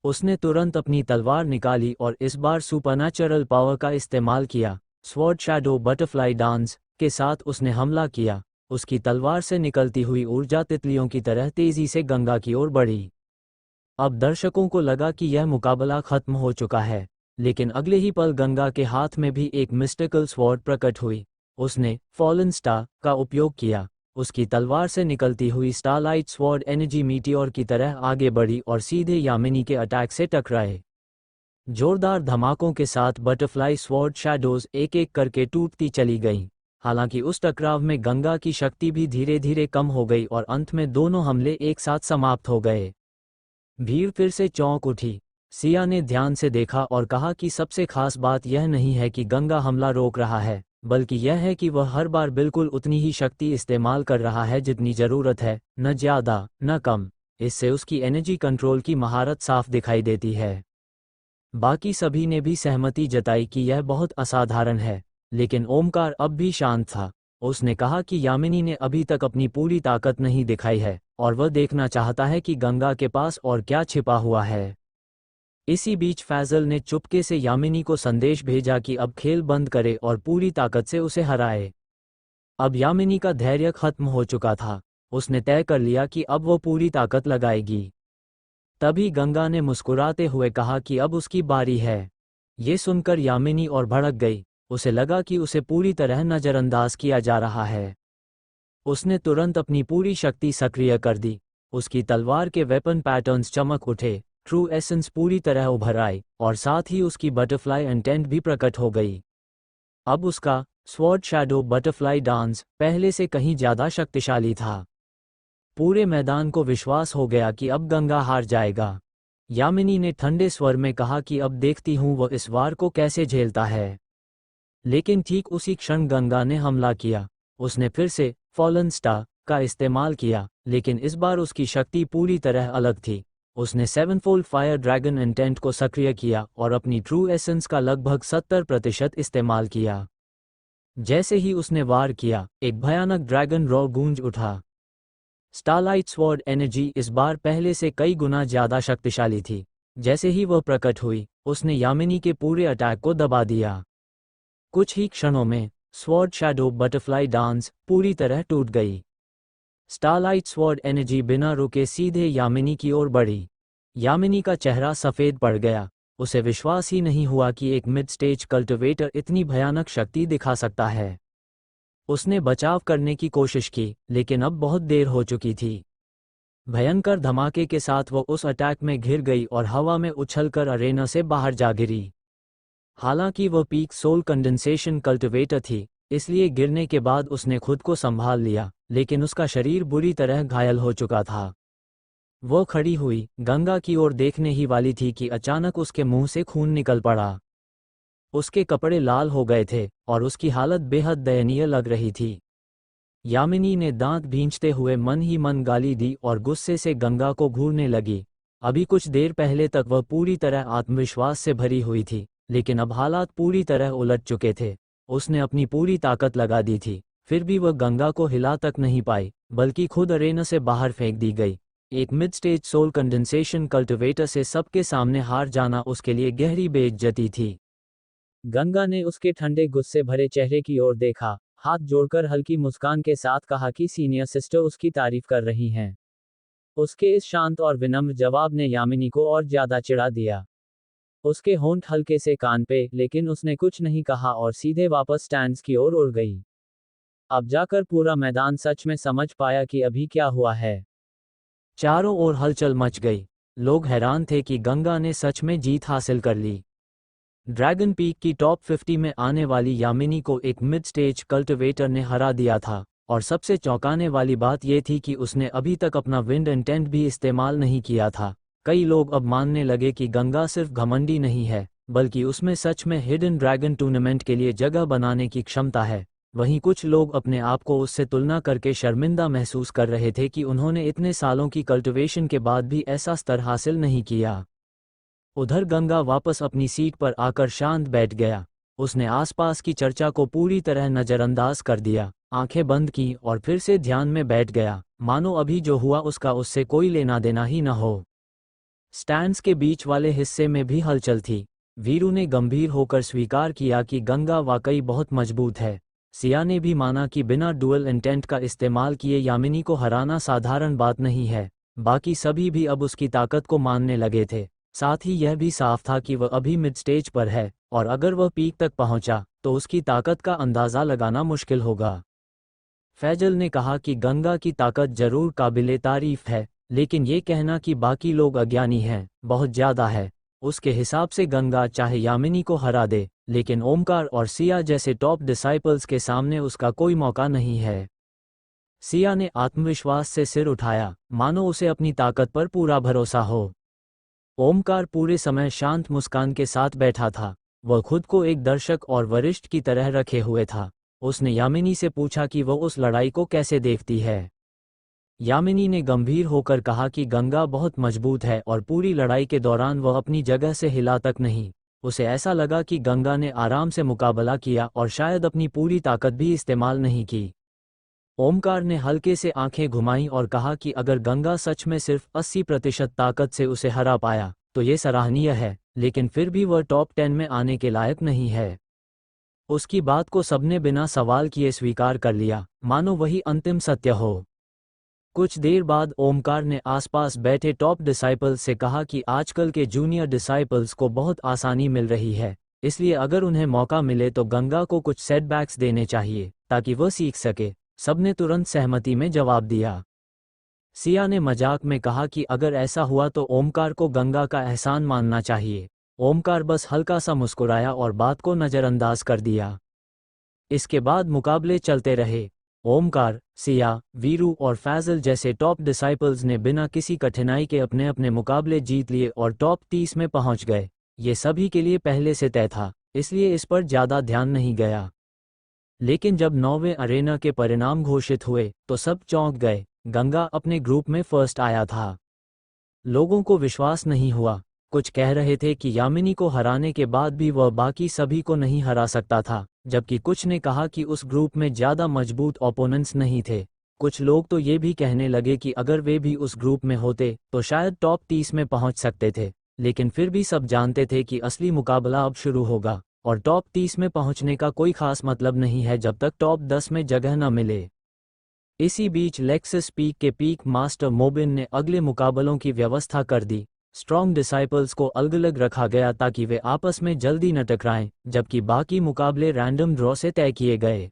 उसने तुरंत अपनी तलवार निकाली और इस बार सुपरनैचुरल पावर का इस्तेमाल किया। स्वॉर्ड शैडो बटरफ्लाई डांस के साथ उसने हमला किया। उसकी तलवार से निकलती हुई ऊर्जा तितलियों की तरह तेजी से गंगा की ओर बढ़ी। अब दर्शकों को लगा कि यह मुकाबला खत्म हो चुका है, लेकिन अगले ही पल गंगा के हाथ में भी एक मिस्टिकल स्वॉर्ड प्रकट हुई। उसने फॉलन स्टार का उपयोग किया। उसकी तलवार से निकलती हुई स्टारलाइट स्वॉर्ड एनर्जी मीटियोर की तरह आगे बढ़ी और सीधे यामिनी के अटैक से टकराए। जोरदार धमाकों के साथ बटरफ्लाई स्वॉर्ड शैडोज एक एक करके टूटती चली गईं। हालांकि उस टकराव में गंगा की शक्ति भी धीरे धीरे कम हो गई और अंत में दोनों हमले एक साथ समाप्त हो गए। भीड़ फिर से चौंक उठी। सिया ने ध्यान से देखा और कहा कि सबसे खास बात यह नहीं है कि गंगा हमला रोक रहा है, बल्कि यह है कि वह हर बार बिल्कुल उतनी ही शक्ति इस्तेमाल कर रहा है जितनी ज़रूरत है, न ज़्यादा न कम। इससे उसकी एनर्जी कंट्रोल की महारत साफ दिखाई देती है। बाकी सभी ने भी सहमति जताई कि यह बहुत असाधारण है, लेकिन ओमकार अब भी शांत था। उसने कहा कि यामिनी ने अभी तक अपनी पूरी ताकत नहीं दिखाई है और वह देखना चाहता है कि गंगा के पास और क्या छिपा हुआ है। इसी बीच फैजल ने चुपके से यामिनी को संदेश भेजा कि अब खेल बंद करे और पूरी ताकत से उसे हराए। अब यामिनी का धैर्य खत्म हो चुका था। उसने तय कर लिया कि अब वो पूरी ताकत लगाएगी। तभी गंगा ने मुस्कुराते हुए कहा कि अब उसकी बारी है। ये सुनकर यामिनी और भड़क गई। उसे लगा कि उसे पूरी तरह नज़रअंदाज किया जा रहा है। उसने तुरंत अपनी पूरी शक्ति सक्रिय कर दी। उसकी तलवार के वेपन पैटर्न्स चमक उठे, ट्रू एसेंस पूरी तरह उभर आई और साथ ही उसकी बटरफ्लाई इंटेंट भी प्रकट हो गई। अब उसका स्वॉर्ड शैडो बटरफ्लाई डांस पहले से कहीं ज़्यादा शक्तिशाली था। पूरे मैदान को विश्वास हो गया कि अब गंगा हार जाएगा। यामिनी ने ठंडे स्वर में कहा कि अब देखती हूँ वो इस वार को कैसे झेलता है। लेकिन ठीक उसी क्षण गंगा ने हमला किया। उसने फिर से फॉलन स्टार का इस्तेमाल किया, लेकिन इस बार उसकी शक्ति पूरी तरह अलग थी। उसने सेवनफोल्ड फायर ड्रैगन इंटेंट को सक्रिय किया और अपनी ट्रू एसेंस का लगभग 70% इस्तेमाल किया। जैसे ही उसने वार किया, एक भयानक ड्रैगन रॉ गूंज उठा। स्टारलाइट स्वॉर्ड एनर्जी इस बार पहले से कई गुना ज़्यादा शक्तिशाली थी। जैसे ही वह प्रकट हुई, उसने यामिनी के पूरे अटैक को दबा दिया। कुछ ही क्षणों में स्वॉर्ड शैडो बटरफ्लाई डांस पूरी तरह टूट गई। स्टारलाइट स्वॉर्ड एनर्जी बिना रुके सीधे यामिनी की ओर बढ़ी। यामिनी का चेहरा सफ़ेद पड़ गया। उसे विश्वास ही नहीं हुआ कि एक मिड स्टेज कल्टिवेटर इतनी भयानक शक्ति दिखा सकता है। उसने बचाव करने की कोशिश की, लेकिन अब बहुत देर हो चुकी थी। भयंकर धमाके के साथ वो उस अटैक में घिर गई और हवा में उछलकर अरेना से बाहर जा गिरी। हालांकि वह पीक सोल कंडेंसेशन कल्टिवेटर थी, इसलिए गिरने के बाद उसने खुद को संभाल लिया, लेकिन उसका शरीर बुरी तरह घायल हो चुका था। वो खड़ी हुई, गंगा की ओर देखने ही वाली थी कि अचानक उसके मुंह से खून निकल पड़ा। उसके कपड़े लाल हो गए थे और उसकी हालत बेहद दयनीय लग रही थी। यामिनी ने दांत भींचते हुए मन ही मन गाली दी और गुस्से से गंगा को घूरने लगी। अभी कुछ देर पहले तक वह पूरी तरह आत्मविश्वास से भरी हुई थी, लेकिन अब हालात पूरी तरह उलट चुके थे। उसने अपनी पूरी ताकत लगा दी थी, फिर भी वह गंगा को हिला तक नहीं पाई, बल्कि खुद अरेना से बाहर फेंक दी गई। एक mid stage soul condensation cultivator से सबके सामने हार जाना उसके लिए गहरी बेइज्जती थी। गंगा ने उसके ठंडे गुस्से भरे चेहरे की ओर देखा, हाथ जोड़कर हल्की मुस्कान के साथ कहा कि सीनियर सिस्टर उसकी तारीफ कर रही हैं। उसके इस शांत और विनम्र जवाब ने यामिनी को और ज्यादा चिढ़ा दिया। उसके होंठ हल्के से कान पे, लेकिन उसने कुछ नहीं कहा और सीधे वापस स्टैंड्स की ओर उड़ गई। अब जाकर पूरा मैदान सच में समझ पाया कि अभी क्या हुआ है। चारों ओर हलचल मच गई। लोग हैरान थे कि गंगा ने सच में जीत हासिल कर ली। ड्रैगन पीक की टॉप 50 में आने वाली यामिनी को एक मिड स्टेज कल्टिवेटर ने हरा दिया था, और सबसे चौंकाने वाली बात यह थी कि उसने अभी तक अपना विंड इंटेंट भी इस्तेमाल नहीं किया था। कई लोग अब मानने लगे कि गंगा सिर्फ घमंडी नहीं है, बल्कि उसमें सच में हिडन ड्रैगन टूर्नामेंट के लिए जगह बनाने की क्षमता है। वहीं कुछ लोग अपने आप को उससे तुलना करके शर्मिंदा महसूस कर रहे थे कि उन्होंने इतने सालों की कल्टिवेशन के बाद भी ऐसा स्तर हासिल नहीं किया। उधर गंगा वापस अपनी सीट पर आकर शांत बैठ गया। उसने आसपास की चर्चा को पूरी तरह नज़रअंदाज कर दिया, आंखें बंद की और फिर से ध्यान में बैठ गया, मानो अभी जो हुआ उसका उससे कोई लेना देना ही न हो। स्टैंड्स के बीच वाले हिस्से में भी हलचल थी। वीरू ने गंभीर होकर स्वीकार किया कि गंगा वाकई बहुत मजबूत है। सिया ने भी माना कि बिना डुअल इंटेंट का इस्तेमाल किए यामिनी को हराना साधारण बात नहीं है। बाकी सभी भी अब उसकी ताकत को मानने लगे थे। साथ ही यह भी साफ था कि वह अभी मिड स्टेज पर है, और अगर वह पीक तक पहुंचा तो उसकी ताकत का अंदाज़ा लगाना मुश्किल होगा। फैजल ने कहा कि गंगा की ताकत जरूर काबिले तारीफ है, लेकिन ये कहना कि बाकी लोग अज्ञानी हैं, बहुत ज़्यादा है। उसके हिसाब से गंगा चाहे यामिनी को हरा दे, लेकिन ओमकार और सिया जैसे टॉप डिसाइपल्स के सामने उसका कोई मौका नहीं है। सिया ने आत्मविश्वास से सिर उठाया, मानो उसे अपनी ताकत पर पूरा भरोसा हो। ओमकार पूरे समय शांत मुस्कान के साथ बैठा था। वह खुद को एक दर्शक और वरिष्ठ की तरह रखे हुए था। उसने यामिनी से पूछा कि वह उस लड़ाई को कैसे देखती है। यामिनी ने गंभीर होकर कहा कि गंगा बहुत मजबूत है और पूरी लड़ाई के दौरान वह अपनी जगह से हिला तक नहीं। उसे ऐसा लगा कि गंगा ने आराम से मुकाबला किया और शायद अपनी पूरी ताकत भी इस्तेमाल नहीं की। ओमकार ने हल्के से आंखें घुमाईं और कहा कि अगर गंगा सच में सिर्फ 80% ताकत से उसे हरा पाया, तो ये सराहनीय है, लेकिन फिर भी वह टॉप 10 में आने के लायक नहीं है। उसकी बात को सबने बिना सवाल किए स्वीकार कर लिया, मानो वही अंतिम सत्य हो। कुछ देर बाद ओमकार ने आसपास बैठे टॉप डिसाइपल्स से कहा कि आजकल के जूनियर डिसाइपल्स को बहुत आसानी मिल रही है, इसलिए अगर उन्हें मौका मिले तो गंगा को कुछ सेटबैक्स देने चाहिए ताकि वह सीख सके। सबने तुरंत सहमति में जवाब दिया। सिया ने मजाक में कहा कि अगर ऐसा हुआ तो ओमकार को गंगा का एहसान मानना चाहिए। ओमकार बस हल्का सा मुस्कुराया और बात को नज़रअंदाज कर दिया। इसके बाद मुकाबले चलते रहे। ओमकार, सिया, वीरू और फैजल जैसे टॉप डिसाइपल्स ने बिना किसी कठिनाई के अपने अपने मुकाबले जीत लिए और टॉप 30 में पहुंच गए। ये सभी के लिए पहले से तय था, इसलिए इस पर ज़्यादा ध्यान नहीं गया। लेकिन जब 9वें अरेना के परिणाम घोषित हुए तो सब चौंक गए। गंगा अपने ग्रुप में फर्स्ट आया था। लोगों को विश्वास नहीं हुआ। कुछ कह रहे थे कि यामिनी को हराने के बाद भी वह बाकी सभी को नहीं हरा सकता था, जबकि कुछ ने कहा कि उस ग्रुप में ज़्यादा मजबूत ओपोनेंट्स नहीं थे। कुछ लोग तो ये भी कहने लगे कि अगर वे भी उस ग्रुप में होते तो शायद टॉप 30 में पहुंच सकते थे। लेकिन फिर भी सब जानते थे कि असली मुकाबला अब शुरू होगा और टॉप 30 में पहुंचने का कोई खास मतलब नहीं है जब तक टॉप 10 में जगह न मिले। इसी बीच लेक्सस पीक के पीक मास्टर मोबिन ने अगले मुकाबलों की व्यवस्था कर दी। स्ट्रॉन्ग डिसाइपल्स को अलग-अलग रखा गया ताकि वे आपस में जल्दी न टकराएं, जबकि बाकी मुकाबले रैंडम ड्रॉ से तय किए गए।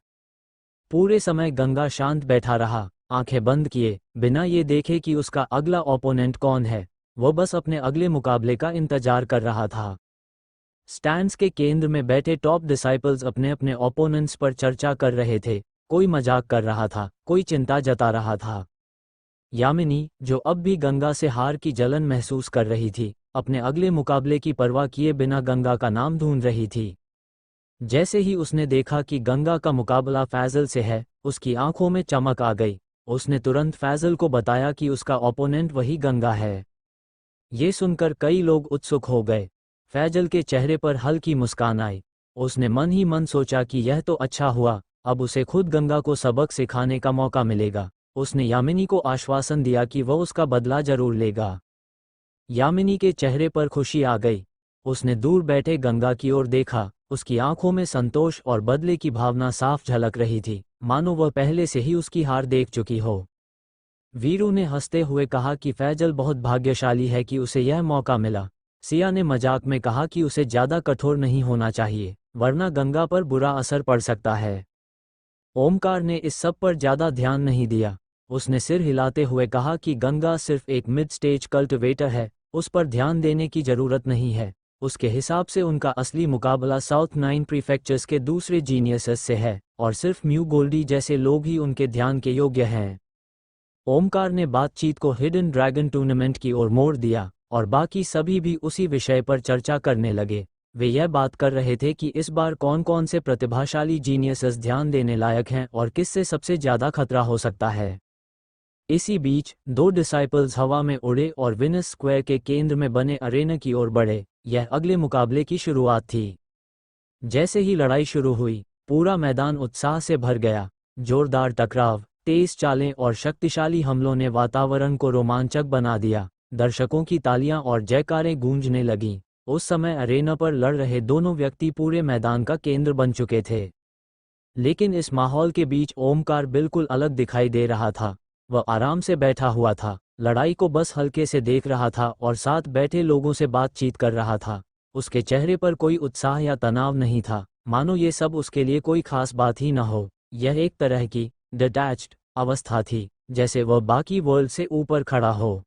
पूरे समय गंगा शांत बैठा रहा, आंखें बंद किए, बिना ये देखे कि उसका अगला ओपोनेंट कौन है। वह बस अपने अगले मुकाबले का इंतजार कर रहा था। स्टैंड्स के केंद्र में बैठे टॉप डिसाइपल्स अपने अपने ओपोनेंट्स पर चर्चा कर रहे थे। कोई मजाक कर रहा था, कोई चिंता जता रहा था। यामिनी, जो अब भी गंगा से हार की जलन महसूस कर रही थी, अपने अगले मुकाबले की परवाह किए बिना गंगा का नाम ढूंढ रही थी। जैसे ही उसने देखा कि गंगा का मुकाबला फैजल से है, उसकी आंखों में चमक आ गई। उसने तुरंत फैजल को बताया कि उसका ओपोनेंट वही गंगा है। ये सुनकर कई लोग उत्सुक हो गए। फैजल के चेहरे पर हल्की मुस्कान आई। उसने मन ही मन सोचा कि यह तो अच्छा हुआ, अब उसे खुद गंगा को सबक सिखाने का मौका मिलेगा। उसने यामिनी को आश्वासन दिया कि वह उसका बदला जरूर लेगा। यामिनी के चेहरे पर खुशी आ गई। उसने दूर बैठे गंगा की ओर देखा, उसकी आंखों में संतोष और बदले की भावना साफ झलक रही थी, मानो वह पहले से ही उसकी हार देख चुकी हो। वीरू ने हंसते हुए कहा कि फैजल बहुत भाग्यशाली है कि उसे यह मौका मिला। सिया ने मजाक में कहा कि उसे ज़्यादा कठोर नहीं होना चाहिए, वरना गंगा पर बुरा असर पड़ सकता है। ओमकार ने इस सब पर ज़्यादा ध्यान नहीं दिया। उसने सिर हिलाते हुए कहा कि गंगा सिर्फ एक मिड स्टेज कल्टिवेटर है, उस पर ध्यान देने की ज़रूरत नहीं है। उसके हिसाब से उनका असली मुकाबला साउथ 9 प्रीफेक्चर्स के दूसरे जीनियसेस से है, और सिर्फ म्यू गोल्डी जैसे लोग ही उनके ध्यान के योग्य हैं। ओमकार ने बातचीत को हिडन ड्रैगन टूर्नामेंट की ओर मोड़ दिया, और बाकी सभी भी उसी विषय पर चर्चा करने लगे। वे यह बात कर रहे थे कि इस बार कौन कौन से प्रतिभाशाली जीनियसेस ध्यान देने लायक हैं और किससे सबसे ज़्यादा खतरा हो सकता है। इसी बीच 2 डिसाइपल्स हवा में उड़े और विनस स्क्वायर के केंद्र में बने अरेना की ओर बढ़े। यह अगले मुकाबले की शुरुआत थी। जैसे ही लड़ाई शुरू हुई, पूरा मैदान उत्साह से भर गया। जोरदार टकराव, तेज चालें और शक्तिशाली हमलों ने वातावरण को रोमांचक बना दिया। दर्शकों की तालियां और जयकारें गूंजने लगीं। उस समय अरेना पर लड़ रहे दोनों व्यक्ति पूरे मैदान का केंद्र बन चुके थे। लेकिन इस माहौल के बीच ओमकार बिल्कुल अलग दिखाई दे रहा था। वह आराम से बैठा हुआ था, लड़ाई को बस हल्के से देख रहा था और साथ बैठे लोगों से बातचीत कर रहा था। उसके चेहरे पर कोई उत्साह या तनाव नहीं था, मानो ये सब उसके लिए कोई खास बात ही न हो। यह एक तरह की डिटैच्ड अवस्था थी, जैसे वह बाकी वर्ल्ड से ऊपर खड़ा हो।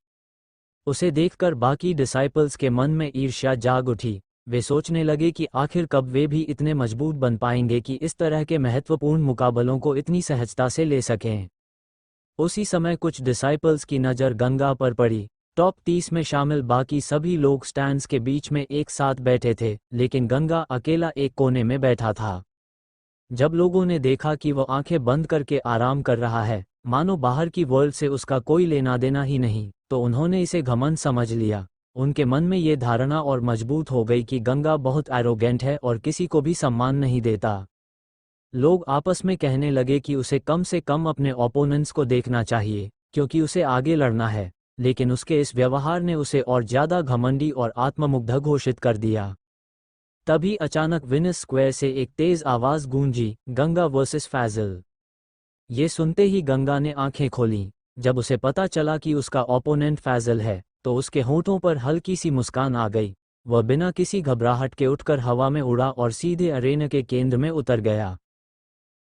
उसे देखकर बाकी डिसाइपल्स के मन में ईर्ष्या जाग उठी। वे सोचने लगे कि आखिर कब वे भी इतने मजबूत बन पाएंगे कि इस तरह के महत्वपूर्ण मुकाबलों को इतनी सहजता से ले सकें। उसी समय कुछ डिसाइपल्स की नज़र गंगा पर पड़ी। टॉप 30 में शामिल बाकी सभी लोग स्टैंड्स के बीच में एक साथ बैठे थे, लेकिन गंगा अकेला एक कोने में बैठा था। जब लोगों ने देखा कि वह आंखें बंद करके आराम कर रहा है, मानो बाहर की वर्ल्ड से उसका कोई लेना देना ही नहीं, तो उन्होंने इसे घमंड समझ लिया। उनके मन में ये धारणा और मजबूत हो गई कि गंगा बहुत एरोगेंट है और किसी को भी सम्मान नहीं देता। लोग आपस में कहने लगे कि उसे कम से कम अपने ओपोनेंट्स को देखना चाहिए, क्योंकि उसे आगे लड़ना है। लेकिन उसके इस व्यवहार ने उसे और ज़्यादा घमंडी और आत्ममुग्ध घोषित कर दिया। तभी अचानक विनस स्क्वायर से एक तेज आवाज़ गूंजी, गंगा वर्सेस फैजल। ये सुनते ही गंगा ने आंखें खोलीं। जब उसे पता चला कि उसका ओपोनेंट फैजल है, तो उसके होठों पर हल्की सी मुस्कान आ गई। वह बिना किसी घबराहट के उठकर हवा में उड़ा और सीधे अरेना के केंद्र में उतर गया।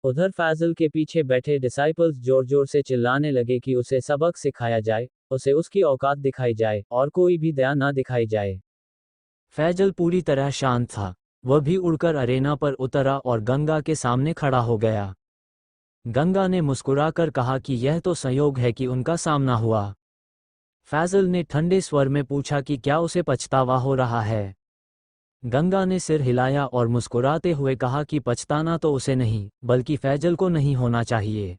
उधर फैजल के पीछे बैठे डिसाइपल्स जोर जोर से चिल्लाने लगे कि उसे सबक सिखाया जाए, उसे उसकी औकात दिखाई जाए और कोई भी दया ना दिखाई जाए। फैजल पूरी तरह शांत था। वह भी उड़कर अरेना पर उतरा और गंगा के सामने खड़ा हो गया। गंगा ने मुस्कुराकर कहा कि यह तो संयोग है कि उनका सामना हुआ। फैजल ने ठंडे स्वर में पूछा कि क्या उसे पछतावा हो रहा है। गंगा ने सिर हिलाया और मुस्कुराते हुए कहा कि पछताना तो उसे नहीं, बल्कि फैजल को नहीं होना चाहिए।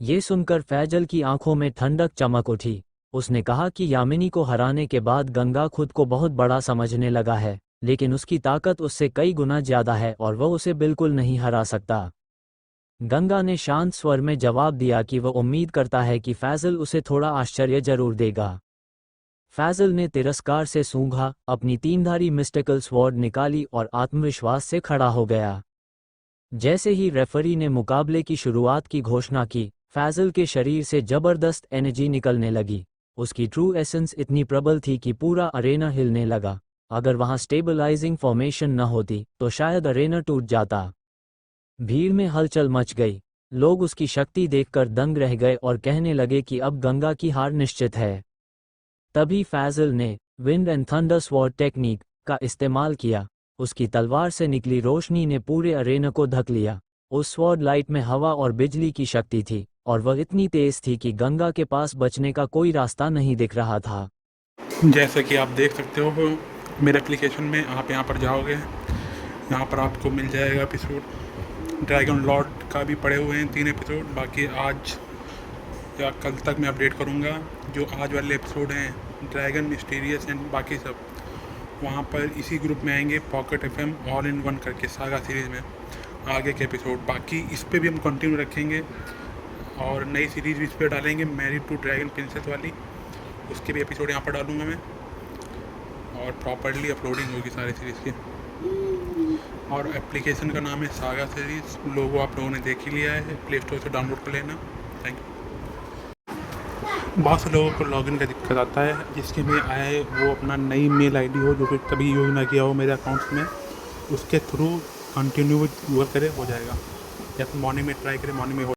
ये सुनकर फैजल की आंखों में ठंडक चमक उठी। उसने कहा कि यामिनी को हराने के बाद गंगा खुद को बहुत बड़ा समझने लगा है, लेकिन उसकी ताकत उससे कई गुना ज्यादा है और वह उसे बिल्कुल नहीं हरा सकता। गंगा ने शांत स्वर में जवाब दिया कि वह उम्मीद करता है कि फैजल उसे थोड़ा आश्चर्य जरूर देगा। फैजल ने तिरस्कार से सूंघा, अपनी तीनधारी मिस्टिकल स्वॉर्ड निकाली और आत्मविश्वास से खड़ा हो गया। जैसे ही रेफरी ने मुकाबले की शुरुआत की घोषणा की, फैजल के शरीर से जबरदस्त एनर्जी निकलने लगी। उसकी ट्रू एसेंस इतनी प्रबल थी कि पूरा अरेना हिलने लगा। अगर वहां स्टेबलाइजिंग फॉर्मेशन न होती तो शायद अरेना टूट जाता। भीड़ में हलचल मच गई। लोग उसकी शक्ति देखकर दंग रह गए और कहने लगे कि अब गंगा की हार निश्चित है। तभी फैजल ने wind and thunder sword technique का इस्तेमाल किया। उसकी तलवार से निकली रोशनी ने पूरे अरेना को ढक लिया। उस स्वॉर्ड लाइट में हवा और बिजली की शक्ति थी और वह इतनी तेज थी कि गंगा के पास बचने का कोई रास्ता नहीं दिख रहा था। जैसे कि आप देख सकते हो मेरे एप्लीकेशन में, आप यहाँ पर जाओगे, यहाँ पर आपको मिल जाएगा एपिसोड। ड्रैगन लॉर्ड का भी पड़े हुए हैं 3 एपिसोड, बाकी आज या कल तक मैं अपडेट करूँगा। जो आज वाले एपिसोड हैं ड्रैगन, मिस्टीरियस एंड बाकी सब, वहाँ पर इसी ग्रुप में आएंगे pocket FM all in one करके सागा सीरीज़ में आगे के एपिसोड। बाकी इस पे भी हम कंटिन्यू रखेंगे और नई सीरीज़ भी इस पर डालेंगे, मैरिड टू ड्रैगन प्रिंसेस वाली, उसके भी एपिसोड यहाँ पर डालूँगा मैं और प्रॉपरली अपलोडिंग होगी सारी सीरीज़ की। और एप्लीकेशन का नाम है सागा सीरीज़। लोगो आप लोगों ने देख ही लिया है, प्ले स्टोर से डाउनलोड कर लेना। Thank you. बहुत से लोगों को लॉगिन का दिक्कत आता है, जिसके लिए आए वो अपना नई मेल आईडी हो जो कि कभी यूज़ ना किया हो मेरे अकाउंट्स में, उसके थ्रू कंटिन्यू करे हो जाएगा। या तो मॉर्निंग में ट्राई करें, मॉर्निंग में हो